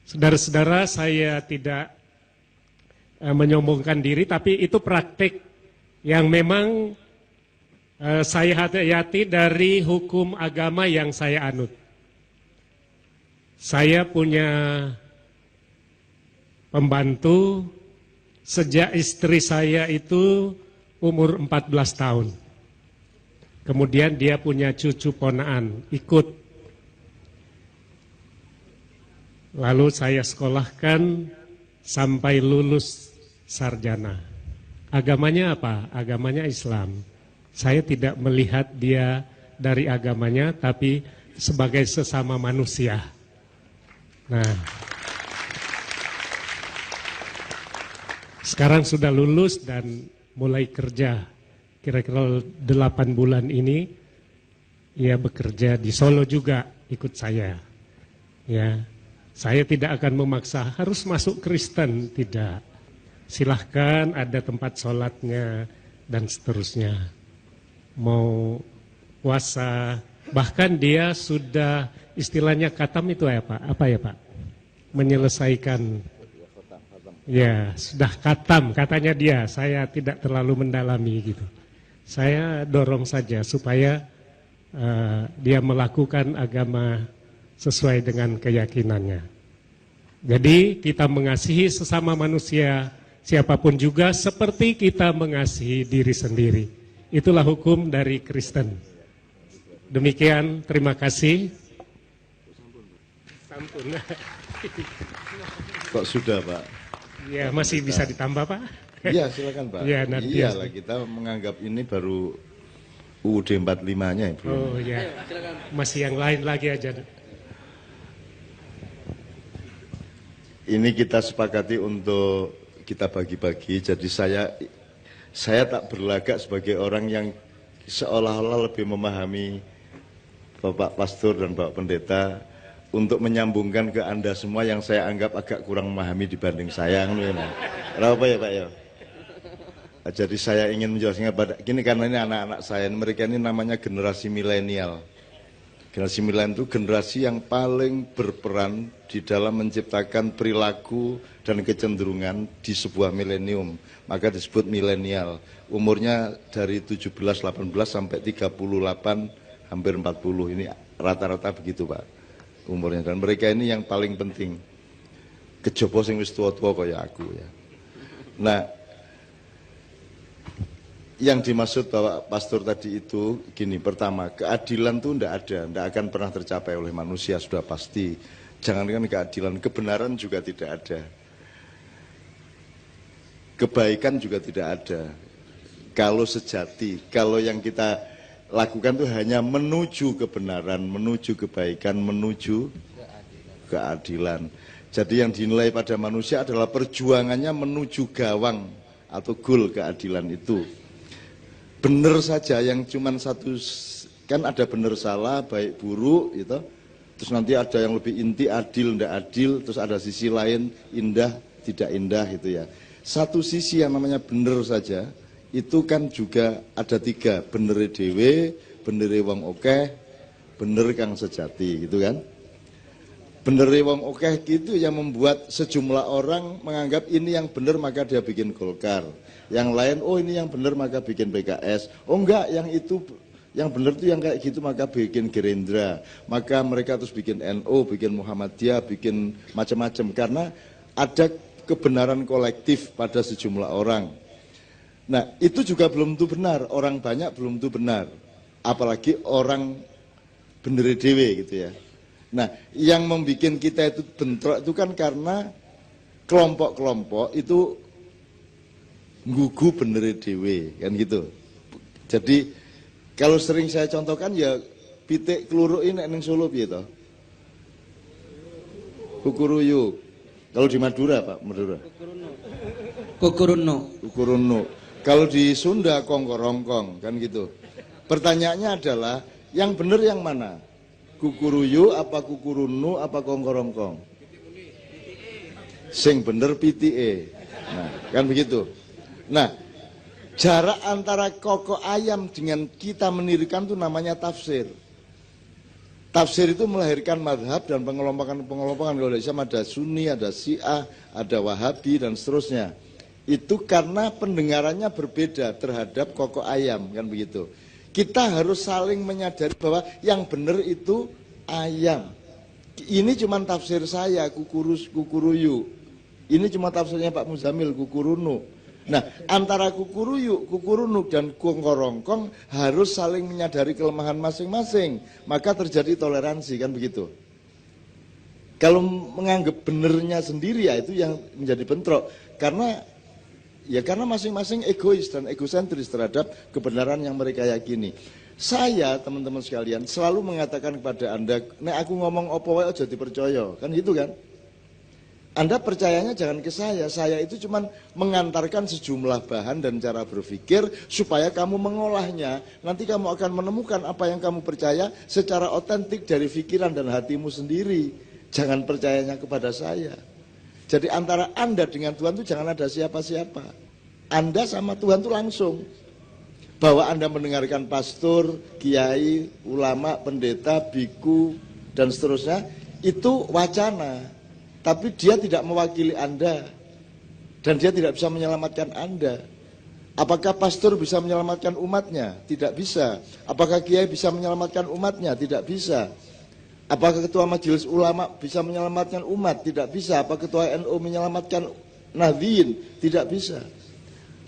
Saudara-saudara, saya tidak menyombongkan diri, tapi itu praktik yang memang saya hayati dari hukum agama yang saya anut. Saya punya pembantu sejak istri saya itu umur 14 tahun. Kemudian dia punya cucu ponaan, ikut. Lalu saya sekolahkan sampai lulus sarjana. Agamanya apa? Agamanya Islam. Saya tidak melihat dia dari agamanya, tapi sebagai sesama manusia. Nah, sekarang sudah lulus dan mulai kerja. Kira-kira 8 bulan ini, ia bekerja di Solo juga, ikut saya. Ya. Saya tidak akan memaksa harus masuk Kristen, tidak. Silahkan ada tempat sholatnya dan seterusnya. Mau puasa, bahkan dia sudah istilahnya khatam itu ya Pak? Apa ya Pak? Menyelesaikan. Ya, sudah khatam katanya dia. Saya tidak terlalu mendalami gitu. Saya dorong saja supaya dia melakukan agama sesuai dengan keyakinannya. Jadi kita mengasihi sesama manusia, siapapun juga seperti kita mengasihi diri sendiri. Itulah hukum dari Kristen. Demikian, terima kasih. Sampun. Kok sudah Pak? Ya, masih bisa ditambah Pak? Iya silakan Pak. Ya, iyalah kita menganggap ini baru UUD 45-nya Ibu. Oh ya, masih yang lain lagi aja. Ini kita sepakati untuk kita bagi-bagi. Jadi saya tak berlagak sebagai orang yang seolah-olah lebih memahami Bapak Pastor dan Bapak Pendeta untuk menyambungkan ke Anda semua yang saya anggap agak kurang memahami dibanding saya. Kenapa ya Pak ya? Jadi saya ingin menjelaskan pada gini, karena ini anak-anak saya, mereka ini namanya generasi milenial. Generasi milenial itu generasi yang paling berperan di dalam menciptakan perilaku dan kecenderungan di sebuah milenium. Maka disebut milenial. Umurnya dari 17, 18 sampai 38, hampir 40. Ini rata-rata begitu Pak umurnya. Dan mereka ini yang paling penting. Kejopo sing wis tua-tua kaya aku ya. Nah, yang dimaksud Bapak Pastor tadi itu gini, pertama, keadilan itu tidak akan pernah tercapai oleh manusia, sudah pasti. Jangankan keadilan, kebenaran juga tidak ada. Kebaikan juga tidak ada. Kalau sejati, kalau yang kita lakukan itu hanya menuju kebenaran, menuju kebaikan, menuju keadilan. Jadi yang dinilai pada manusia adalah perjuangannya menuju gawang atau goal keadilan itu. Benar saja yang cuman satu, kan ada benar salah, baik buruk gitu. Terus nanti ada yang lebih inti, adil, tidak adil, terus ada sisi lain, indah, tidak indah gitu ya. Satu sisi yang namanya benar saja, itu kan juga ada 3, bener dewe, bener wong okeh, bener kang sejati gitu kan. Bener wong okeh gitu yang membuat sejumlah orang menganggap ini yang benar maka dia bikin Golkar. Yang lain, oh ini yang benar maka bikin PKS. Oh enggak, yang itu yang benar itu yang kayak gitu maka bikin Gerindra. Maka mereka terus bikin NU, bikin Muhammadiyah, bikin macam-macam karena ada kebenaran kolektif pada sejumlah orang. Nah, itu juga belum tentu benar, orang banyak belum tentu benar. apalagi orang bener dewe gitu ya. Nah, yang membuat kita itu bentrok itu kan karena kelompok-kelompok itu gugu bener dewe kan gitu. Jadi kalau sering saya contohkan ya pitik keluruk ini neng Solo piye to? Kukuruyuk. Kalau di Madura Pak, Madura. Kukuruno. Kalau di Sunda kongkorongkong kan gitu. Pertanyaannya adalah yang benar yang mana? Kukuruyu apa kukurunu apa kongkorongkong? Sing bener pitike. Nah, kan begitu. Nah, jarak antara koko ayam dengan kita mendirikan itu namanya tafsir. Tafsir itu melahirkan madhab dan pengelompokan-pengelompokan. Kalau Islam ada Sunni, ada Syiah, ada Wahabi dan seterusnya. Itu karena pendengarannya berbeda terhadap koko ayam, kan begitu. Kita harus saling menyadari bahwa yang benar itu ayam. Ini cuma tafsir saya, kukuruyu. Ini cuma tafsirnya Pak Muzamil, kukurunu. Nah, antara kukurunu dan kongkorongkong harus saling menyadari kelemahan masing-masing. Maka terjadi toleransi, kan begitu. Kalau menganggap benernya sendiri ya itu yang menjadi bentrok. Karena masing-masing egois dan egosentris terhadap kebenaran yang mereka yakini. Saya, teman-teman sekalian, selalu mengatakan kepada Anda, nek aku ngomong opo wae aja dipercaya, kan gitu kan? Anda percayanya jangan ke saya itu cuma mengantarkan sejumlah bahan dan cara berpikir supaya kamu mengolahnya. Nanti kamu akan menemukan apa yang kamu percaya secara otentik dari pikiran dan hatimu sendiri. Jangan percayanya kepada saya. Jadi antara Anda dengan Tuhan itu jangan ada siapa-siapa. Anda sama Tuhan itu langsung. Bahwa Anda mendengarkan pastor, kiai, ulama, pendeta, biku, dan seterusnya, itu wacana. Tapi dia tidak mewakili Anda. Dan dia tidak bisa menyelamatkan Anda. Apakah pastor bisa menyelamatkan umatnya? Tidak bisa. Apakah kiai bisa menyelamatkan umatnya? Tidak bisa. Apakah ketua majelis ulama bisa menyelamatkan umat? Tidak bisa. Apakah ketua NU menyelamatkan Nahdien? Tidak bisa.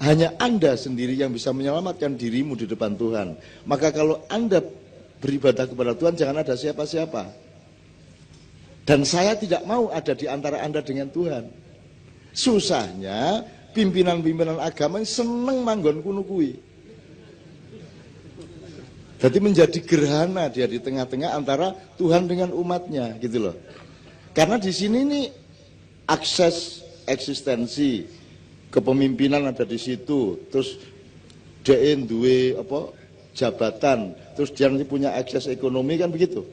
Hanya Anda sendiri yang bisa menyelamatkan dirimu di depan Tuhan. Maka kalau Anda beribadah kepada Tuhan, jangan ada siapa-siapa. Dan saya tidak mau ada di antara Anda dengan Tuhan. Susahnya pimpinan-pimpinan agama yang seneng manggon kuno kui. Jadi menjadi gerhana dia di tengah-tengah antara Tuhan dengan umatnya, gitu loh. Karena di sini nih akses eksistensi kepemimpinan ada di situ, terus dia duwe apa jabatan, terus dia nanti punya akses ekonomi kan begitu.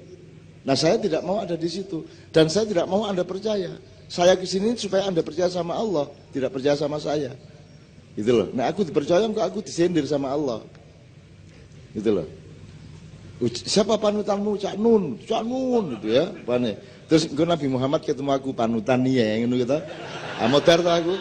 Nah saya tidak mau ada di situ dan saya tidak mau Anda percaya. Saya kesini supaya Anda percaya sama Allah, tidak percaya sama saya, gitu loh. Nah aku dipercaya kok aku disindir sama Allah, gitu loh. Siapa panutanmu? Cak Nun gitu ya. Pane. Terus engko Nabi Muhammad ketemu aku panutan ya ngono gitu. Amodar ta aku.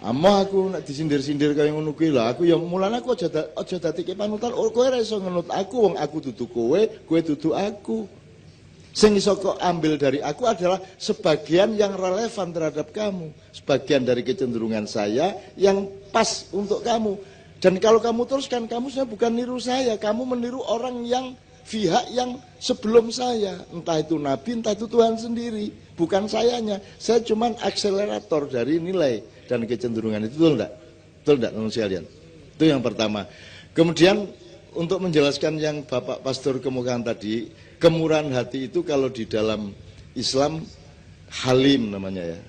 Aku nek disindir-sindir kaya ngono kuwi lho, aku ya mulane aku aja dadi panutan. Kowe ora iso ngenut aku wong aku dudu kowe dudu aku. Sing iso kok ambil dari aku adalah sebagian yang relevan terhadap kamu, sebagian dari kecenderungan saya yang pas untuk kamu. Dan kalau kamu teruskan, kamu sebenarnya bukan niru saya, kamu meniru orang yang pihak yang sebelum saya. Entah itu Nabi, entah itu Tuhan sendiri, bukan sayanya. Saya cuma akselerator dari nilai dan kecenderungan itu, betul enggak? Betul enggak, teman sekalian? Itu yang pertama. Kemudian untuk menjelaskan yang Bapak Pastor kemukakan tadi, kemurahan hati itu kalau di dalam Islam Halim namanya ya.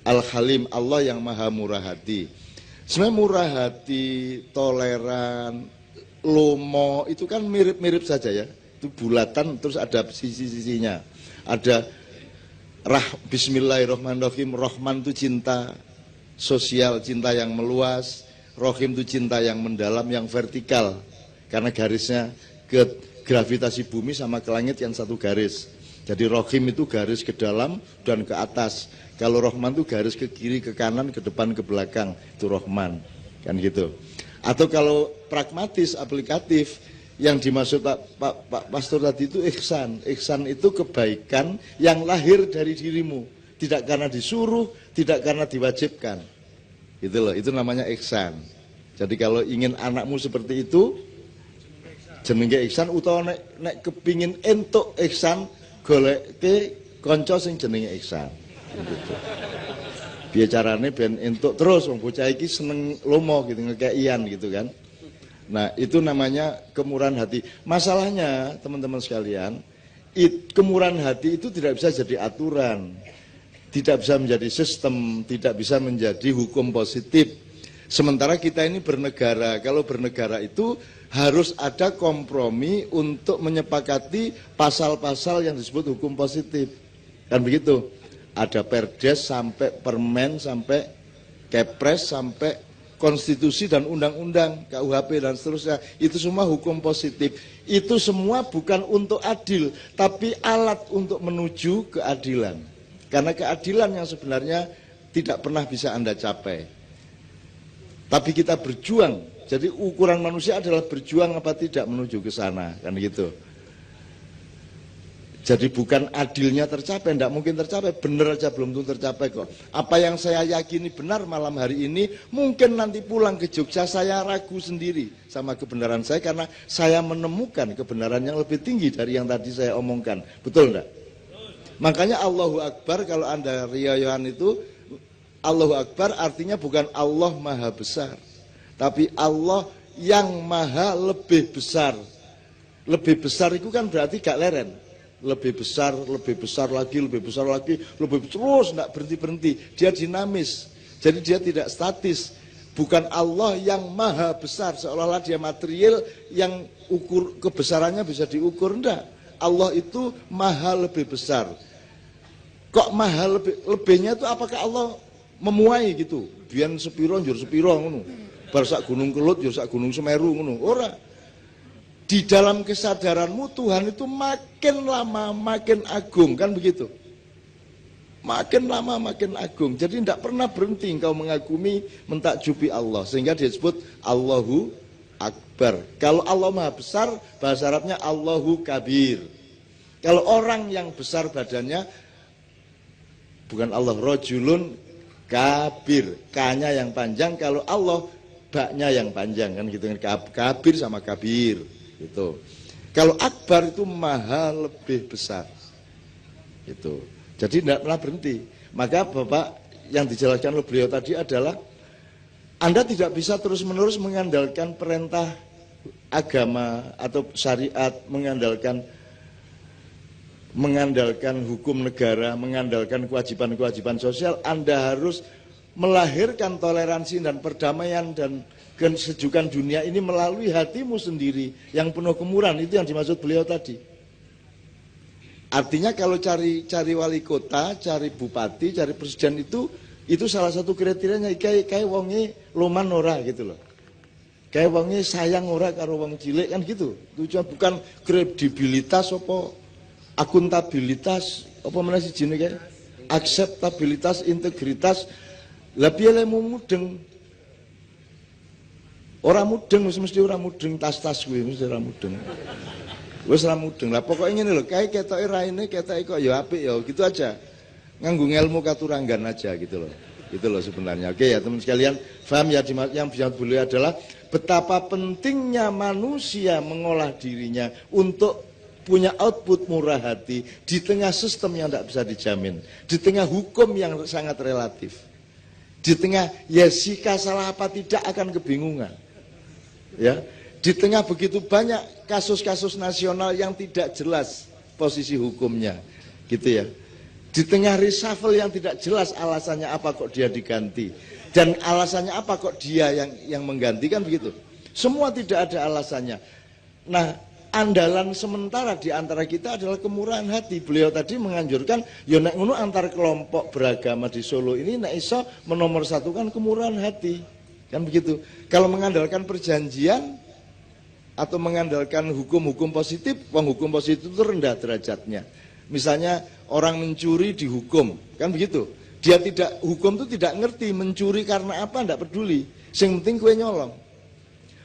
Al-Halim, Allah yang maha murah hati. Sebenarnya murah hati, toleran, lomo itu kan mirip-mirip saja ya. Itu bulatan terus ada sisi-sisinya. Ada Bismillahirrahmanirrahim. Rahman itu cinta sosial, cinta yang meluas. Rahim itu cinta yang mendalam, yang vertikal. Karena garisnya ke gravitasi bumi sama ke langit yang satu garis. Jadi Rahim itu garis ke dalam dan ke atas. Kalau Rahman itu garis ke kiri, ke kanan, ke depan, ke belakang. Itu Rahman. Kan gitu. Atau kalau pragmatis, aplikatif, yang dimaksud Pak Pastor tadi itu ihsan. Ihsan itu kebaikan yang lahir dari dirimu. Tidak karena disuruh, tidak karena diwajibkan. Gitu loh, itu namanya ihsan. Jadi kalau ingin anakmu seperti itu, jenenge ihsan utawa nek kepingin entuk ihsan goleke kanca sing jenenge ihsan. Gitu. Piye carane ben entuk terus wong bocah iki seneng lomo gitu ngekeian gitu kan. Nah, itu namanya kemurahan hati. Masalahnya, teman-teman sekalian, kemurahan hati itu tidak bisa jadi aturan, tidak bisa menjadi sistem, tidak bisa menjadi hukum positif. Sementara kita ini bernegara, kalau bernegara itu harus ada kompromi untuk menyepakati pasal-pasal yang disebut hukum positif. Kan begitu? Ada perdes sampai permen, sampai kepres, sampai konstitusi dan undang-undang, KUHP dan seterusnya, itu semua hukum positif. Itu semua bukan untuk adil, tapi alat untuk menuju keadilan. Karena keadilan yang sebenarnya tidak pernah bisa Anda capai. Tapi kita berjuang, jadi ukuran manusia adalah berjuang apa tidak menuju ke sana, kan gitu. Jadi bukan adilnya tercapai, tidak mungkin tercapai, benar aja belum tentu tercapai kok. Apa yang saya yakini benar malam hari ini, mungkin nanti pulang ke Jogja saya ragu sendiri sama kebenaran saya, karena saya menemukan kebenaran yang lebih tinggi dari yang tadi saya omongkan. Betul enggak? Makanya Allahu Akbar, kalau Anda riyayan itu, Allahu Akbar artinya bukan Allah Maha Besar, tapi Allah yang Maha lebih besar. Lebih besar itu kan berarti gak leren. Lebih besar lagi, lebih besar lagi, lebih terus tidak berhenti-berhenti. Dia dinamis, jadi dia tidak statis. Bukan Allah yang maha besar, seolah-olah dia material yang ukur kebesarannya bisa diukur, enggak. Allah itu maha lebih besar. Kok maha lebihnya itu apakah Allah memuai gitu? Biar sepiro njur sepiro ngono. Bar sak gunung Kelut njur sak gunung Semeru ngono. Ora. Di dalam kesadaranmu Tuhan itu makin lama makin agung, kan begitu? Makin lama makin agung. Jadi tidak pernah berhenti engkau mengagumi, mentakjubi Allah, sehingga disebut Allahu Akbar. Kalau Allah Maha Besar, bahasa Arabnya Allahu Kabir. Kalau orang yang besar badannya, bukan Allah, rojulun kabir, K-nya yang panjang. Kalau Allah, baknya yang panjang, kan gitu. Kabir sama kabir. Itu. Kalau akbar itu maha lebih besar. Itu. Jadi tidak pernah berhenti. Maka Bapak yang dijelaskan oleh beliau tadi adalah Anda tidak bisa terus-menerus mengandalkan perintah agama atau syariat, mengandalkan hukum negara, mengandalkan kewajiban-kewajiban sosial. Anda harus melahirkan toleransi dan perdamaian dan kesejukan dunia ini melalui hatimu sendiri yang penuh kemurahan. Itu yang dimaksud beliau tadi. Artinya kalau cari wali kota, cari bupati, cari presiden itu salah satu kriterianya kayak wonge loman ora gitu loh. Kayak wonge sayang ora karo wong cilik, kan gitu. Tujuan bukan kredibilitas apa akuntabilitas apa mana sih jenenge kayak akseptabilitas, integritas. Lah piye lemu mudeng. Orang mudeng, mesti orang mudeng, tas-tas gue, mesti orang mudeng. Wes orang mudeng lah, pokoknya ini loh, kayak ketoke raine, ketoke kok ya apik ya, gitu aja. Nganggo ilmu katuranggan aja gitu loh sebenarnya. Oke ya teman sekalian, paham ya yang bisa beliau adalah betapa pentingnya manusia mengolah dirinya untuk punya output murah hati di tengah sistem yang tidak bisa dijamin, di tengah hukum yang sangat relatif, di tengah Yesika salah apa tidak akan kebingungan. Ya, di tengah begitu banyak kasus-kasus nasional yang tidak jelas posisi hukumnya, gitu ya. Di tengah reshuffle yang tidak jelas alasannya apa kok dia diganti dan alasannya apa kok dia yang menggantikan, begitu. Semua tidak ada alasannya. Nah, andalan sementara di antara kita adalah kemurahan hati. Beliau tadi menganjurkan, ya nek ngono antar kelompok beragama di Solo ini nek iso menomorsatukan kemurahan hati. Kan begitu. Kalau mengandalkan perjanjian atau mengandalkan hukum-hukum positif, hukum positif itu rendah derajatnya. Misalnya orang mencuri dihukum, kan begitu. Dia tidak, hukum itu tidak ngerti mencuri karena apa, tidak peduli. Yang penting kue nyolong.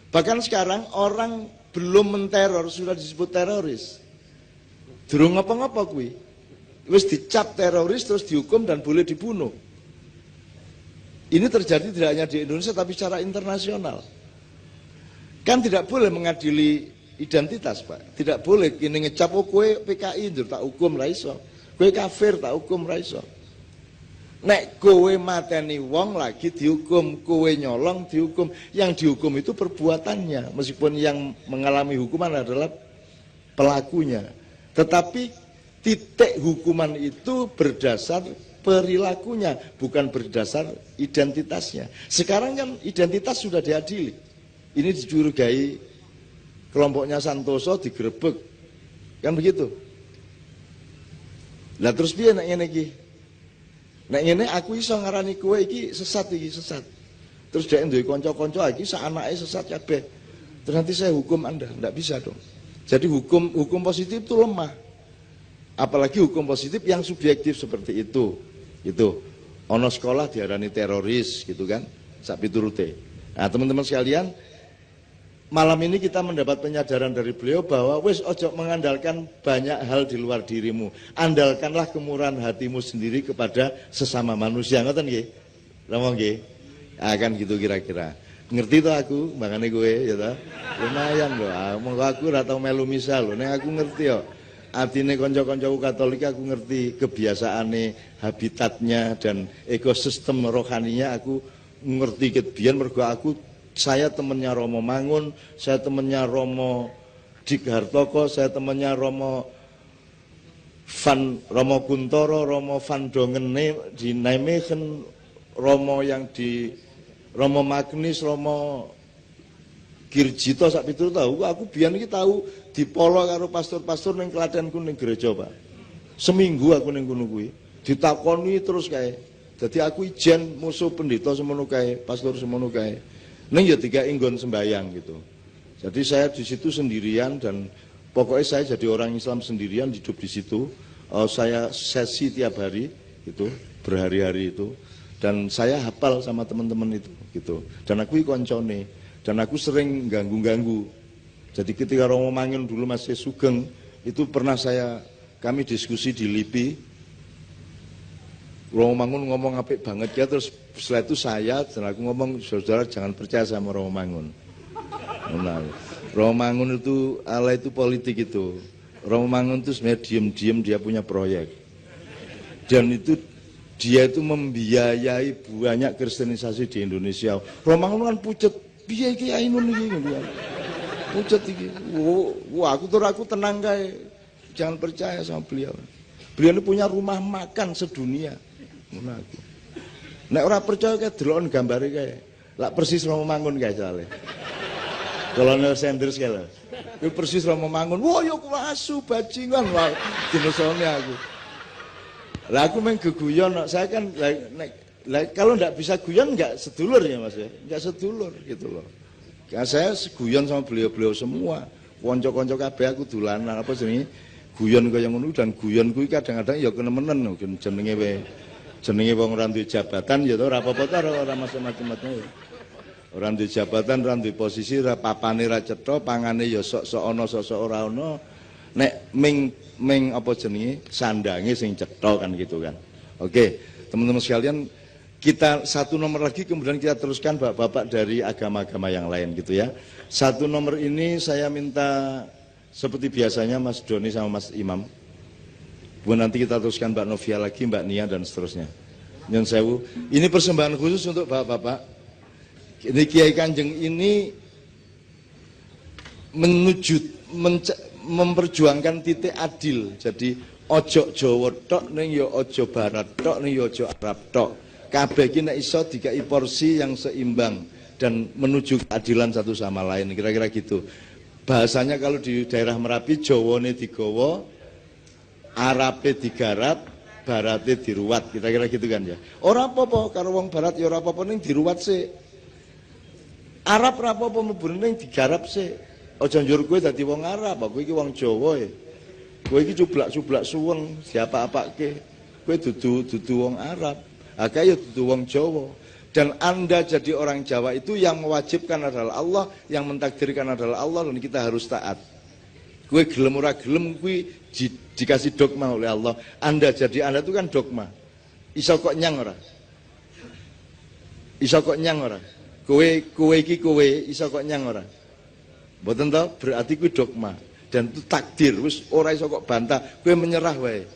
Bahkan sekarang orang belum menteror sudah disebut teroris. Durung ngapa-ngapa kue. Wis dicap teroris terus dihukum dan boleh dibunuh. Ini terjadi tidak hanya di Indonesia tapi secara internasional. Kan tidak boleh mengadili identitas, Pak. Tidak boleh kini ngecap oh kowe PKI njur tak hukum ra iso. Kowe kafir tak hukum ra iso. Nek kowe mateni wong lagi dihukum, kowe nyolong dihukum. Yang dihukum itu perbuatannya, meskipun yang mengalami hukuman adalah pelakunya. Tetapi titik hukuman itu berdasar perilakunya, bukan berdasar identitasnya. Sekarang kan identitas sudah diadili. Ini dicurigai kelompoknya Santoso digerebek. Kan begitu. Lah terus piye nek ngene iki? Nek ngene aku iso ngarani kowe iki sesat iki, sesat. Terus dhek duwe kanca-kanca iki sak anake sesat kabeh. Terus nanti saya hukum Anda, enggak bisa dong. Jadi hukum positif itu lemah. Apalagi hukum positif yang subjektif seperti itu. Itu ono sekolah diarani teroris gitu kan, sak piturute. Nah, teman-teman sekalian, malam ini kita mendapat penyadaran dari beliau bahwa wis ojo mengandalkan banyak hal di luar dirimu. Andalkanlah kemurahan hatimu sendiri kepada sesama manusia. Ngoten nggih? Romo nggih? Akan gitu kira-kira. Ngerti toh aku, makane kowe ya toh. Lumayan lho, monggo aku ora tau melu misal lho, nek aku ngerti kok. Artinya konco-koncoku Katolik aku ngerti kebiasaane, habitatnya dan ekosistem rohaninya aku ngerti kebian mergo saya temennya Romo Mangun, saya temennya Romo Dik Hartoko, saya temennya Romo Kuntoro, Romo Van Dongen di Nijmegen, Romo yang di Romo Magnis, Romo Girjito sak pitur tahu, aku biyen iki tahu dipolo karo pastor-pastor ning Klatenku ning gereja, Pak. Seminggu aku ning kono kuwi, ditakoni terus kae. Dadi aku ijen musuh pendeta semono kae, pastor semono kae. Ning ya dikai nggon sembayang gitu. Jadi saya di situ sendirian dan pokoknya saya jadi orang Islam sendirian hidup di situ. Saya sesi tiap hari gitu, berhari-hari itu. Dan saya hafal sama teman-teman itu gitu. Dan aku koncone. Dan aku sering ganggu-ganggu. Jadi ketika Romo Mangun dulu masih sugeng, itu pernah kami diskusi di LIPI. Romo Mangun ngomong apik banget ya, terus setelah itu saya dan aku ngomong, saudara jangan percaya sama Romo Mangun. Nah, Romo Mangun itu ala itu politik itu. Romo Mangun itu sebenarnya diem-diem dia punya proyek. Dan itu dia itu membiayai banyak kristenisasi di Indonesia. Romo Mangun kan pucet. Piye iki ainun iki ngono. Pucet iki. Wah, aku tenang kae. Jangan percaya sama beliau. Beliau ini punya rumah makan sedunia. Ngono aku. Nek ora percaya kae delokon gambare kae. Lak persis Romo Mangun kae jale. Kolonel Sanders kae lho. Kuwi persis Romo Mangun. Wah, yo kuwi asu bajingan wae. Dinesone aku. Lah aku meng geguyon, saya kan kalau enggak bisa guyon enggak sedulur ya Mas ya, enggak sedulur gitu loh. Karena saya guyon sama beliau-beliau semua, konco-konco kabeh aku dolanan apa jenenge guyon kaya ngono dan guyon kuwi kadang-kadang ya kenemenen jenenge wong ora duwe jabatan ya ora apa-apa ta ora macam-macam ya. Ora duwe jabatan, ora duwe posisi, ora papane ra cetha, pangane ya sok-sok ana sok-sok ora ana. Nek ming apa jenenge sandange sing cetha kan gitu kan. Oke, teman-teman sekalian, kita satu nomor lagi kemudian kita teruskan bapak-bapak dari agama-agama yang lain gitu ya. Satu nomor ini saya minta seperti biasanya Mas Doni sama Mas Imam. Kemudian nanti kita teruskan Mbak Novia lagi, Mbak Nia dan seterusnya. Nyun sewu. Ini persembahan khusus untuk bapak-bapak. Ini Kiai Kanjeng ini memperjuangkan titik adil. Jadi ojo Jawa tok ning ya ojo Barat tok ning ya ojo Arab tok. Kabeh iki nek iso dikai porsi yang seimbang dan menuju keadilan satu sama lain, kira-kira gitu. Bahasanya kalau di daerah Merapi, Jawane digawa, Arabe digarap, Barate diruwat, kira-kira gitu kan ya. Ora apa-apa karo wong Barat ya ora apa-apa ning diruwat sik. Arab ora apa-apa mlebu ning digarap sik. Aja njur kowe dadi wong Arab, kowe iki wong Jawa ya. Kowe iki cublak-cublak suweng, diapa-apake. Kowe dudu wong Arab. Akeh ya dudu wong Jawa. Dan Anda jadi orang Jawa itu yang mewajibkan adalah Allah, yang mentakdirkan adalah Allah dan kita harus taat. Kowe gelem ora gelem kuwi dikasih dogma oleh Allah. Anda itu kan dogma. Iso kok nyang ora? Iso kok nyang ora? Kowe iki kowe iso kok nyang ora? Mboten to, berarti kuwi dogma dan itu takdir, wis ora iso kok bantah, kowe menyerah wae.